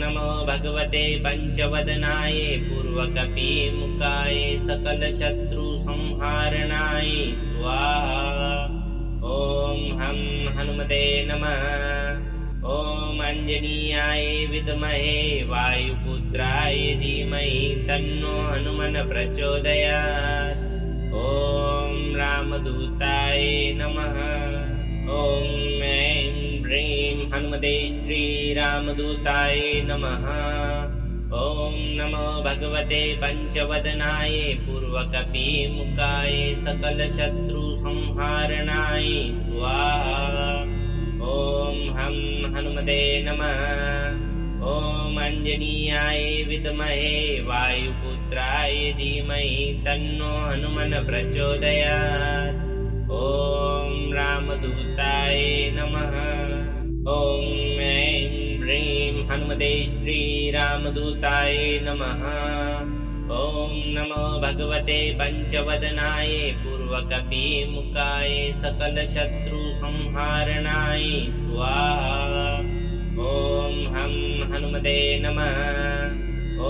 नमो भगवते पञ्चवदनाय पूर्वकपिमुखाय सकलशत्रुसंहारणाय स्वाहा। ॐ हं हनुमते नमः। ॐ अंजनीयाय विद्महे वायुपुत्राय धीमहि तन्नो हनुमन् प्रचोदयात्। ॐ रामदूताय नमः। ॐ ऐं ह्रीं हनुमते श्रीरामदूताय नमः। ॐ नमो भगवते पञ्चवदनाय पूर्वकपिमुखाय सकलशत्रुसंहारणाय स्वाहा। ॐ हं हनुमते नमः। ॐ अंजनीयाय विद्महे वायुपुत्राय धीमहि तन्नो हनुमन् प्रचोदयात्। ॐ रामदूताय नमः। ॐ ऐं ह्रीं हनुमते श्रीरामदूताय नमः। ॐ नमो भगवते पञ्चवदनाय पूर्वकपिमुखाय सकलशत्रुसंहारणाय स्वाहा। ॐ हं हनुमते नमः। ॐ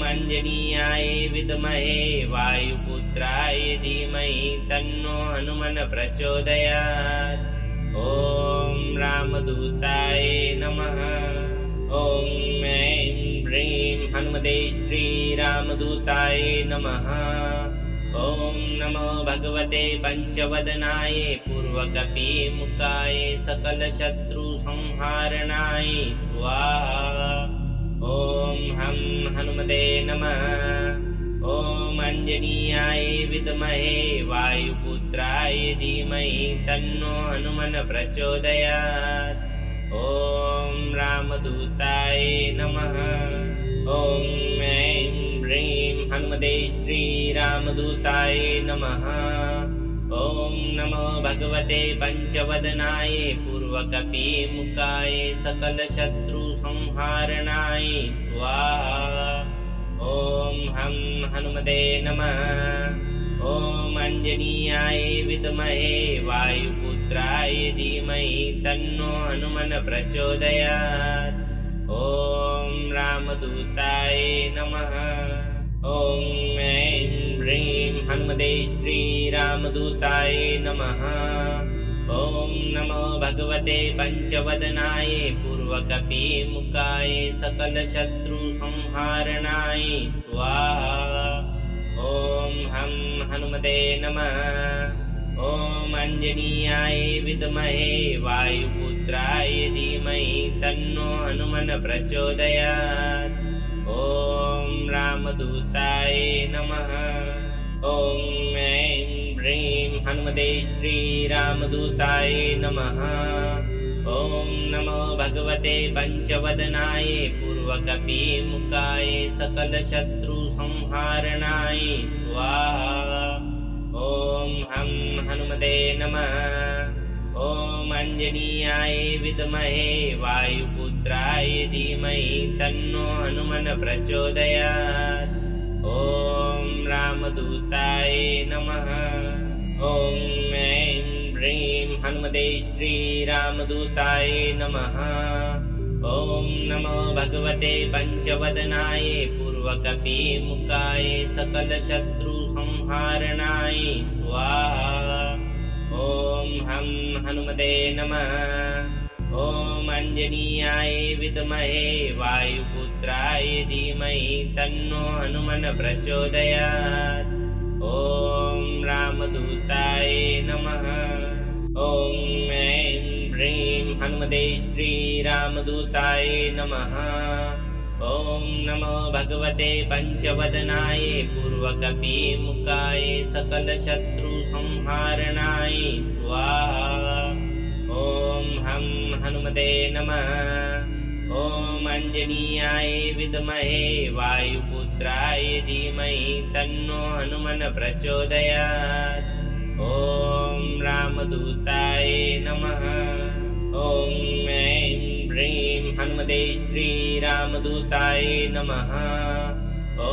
अंजनीयाय विद्महे वायुपुत्राय धीमहि तन्नो हनुमन् प्रचोदयात्। ॐ रामदूताय नमः। ॐ ऐं ह्रीं हनुमते श्रीरामदूताय नमः। ॐ नमो भगवते पञ्चवदनाय पूर्वकपिमुखाय सकलशत्रुसंहारणाय स्वाहा। ॐ हं हनुमते नमः। ॐ अंजनीयाय विद्महे वायुपुत्राय धीमहि तन्नो हनुमन् प्रचोदयात्। ॐ रामदूताय नमः। ॐ ऐं ह्रीं हनुमते श्रीरामदूताय नमः। ॐ नमो भगवते पञ्चवदनाय पूर्वकपिमुखाय सकलशत्रुसंहारणाय स्वाहा। ॐ हं हनुमते नमः। ॐ अंजनीयाय विद्महे वायुपुत्राय धीमहि तन्नो हनुमन् प्रचोदयात्। ॐ रामदूताय नमः। ॐ ऐं ह्रीं हनुमते श्रीरामदूताय नमः। ॐ नमो भगवते पंचवदनाय पूर्वकपिमुखाय सकलशत्रुसंहारणाय स्वाहा। ॐ हं हनुमते नमः। ॐ अंजनीयाय विद्महे वायुपुत्राय धीमहि तन्नो हनुमन् प्रचोदयात्। ॐ रामदूताय नमः। ॐ ऐं ह्रीं हनुमते श्रीरामदूताय नमः। ॐ नमो भगवते पंचवदनाय पूर्वकपिमुखाय सकलशत्रुसंहारणाय स्वाहा। ॐ हं हनुमते नमः। ॐ अंजनीयाय विद्महे वायुपुत्राय धीमहि तन्नो हनुमन् प्रचोदयात्। ॐ रामदूताय नमः। ॐ ऐं ह्रीं हनुमते श्रीरामदूताय नमः। ॐ नमो भगवते पंचवदनाय पूर्वकपिमुखाय सकलशत्रुसंहारणाय स्वाहा। ॐ हं हनुमते नमः। ॐ अंजनीयाय विद्महे वायुपुत्राय धीमहि तन्नो हनुमन् प्रचोदयात्। ॐ रामदूताय नमः। ॐ ऐं ह्रीं हनुमते श्रीरामदूताय नमः। ॐ नमो भगवते पंचवदनाय पूर्वकपिमुखाय सकलशत्रुसंहारणाय स्वाहा। ॐ हं हनुमते नमः। ॐ अंजनीयाय विद्महे वायुपुत्राय धीमहि तन्नो हनुमन् प्रचोदयात्। ॐ रामदूताय नमः। ॐ ऐं ह्रीं हनुमते श्रीरामदूताय नमः। ॐ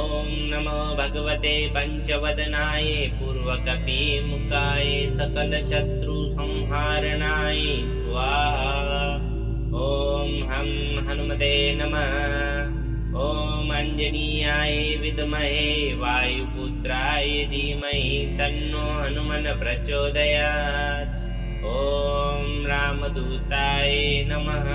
नमो भगवते पंचवदनाय पूर्वकपिमुखाय सकलशत्रुसंहारणाय स्वाहा। ॐ हं हनुमते नमः। ॐ अंजनीयाय विद्महे वायुपुत्राय धीमहि तन्नो हनुमन् प्रचोदयात्। ॐ रामदूताय नमः।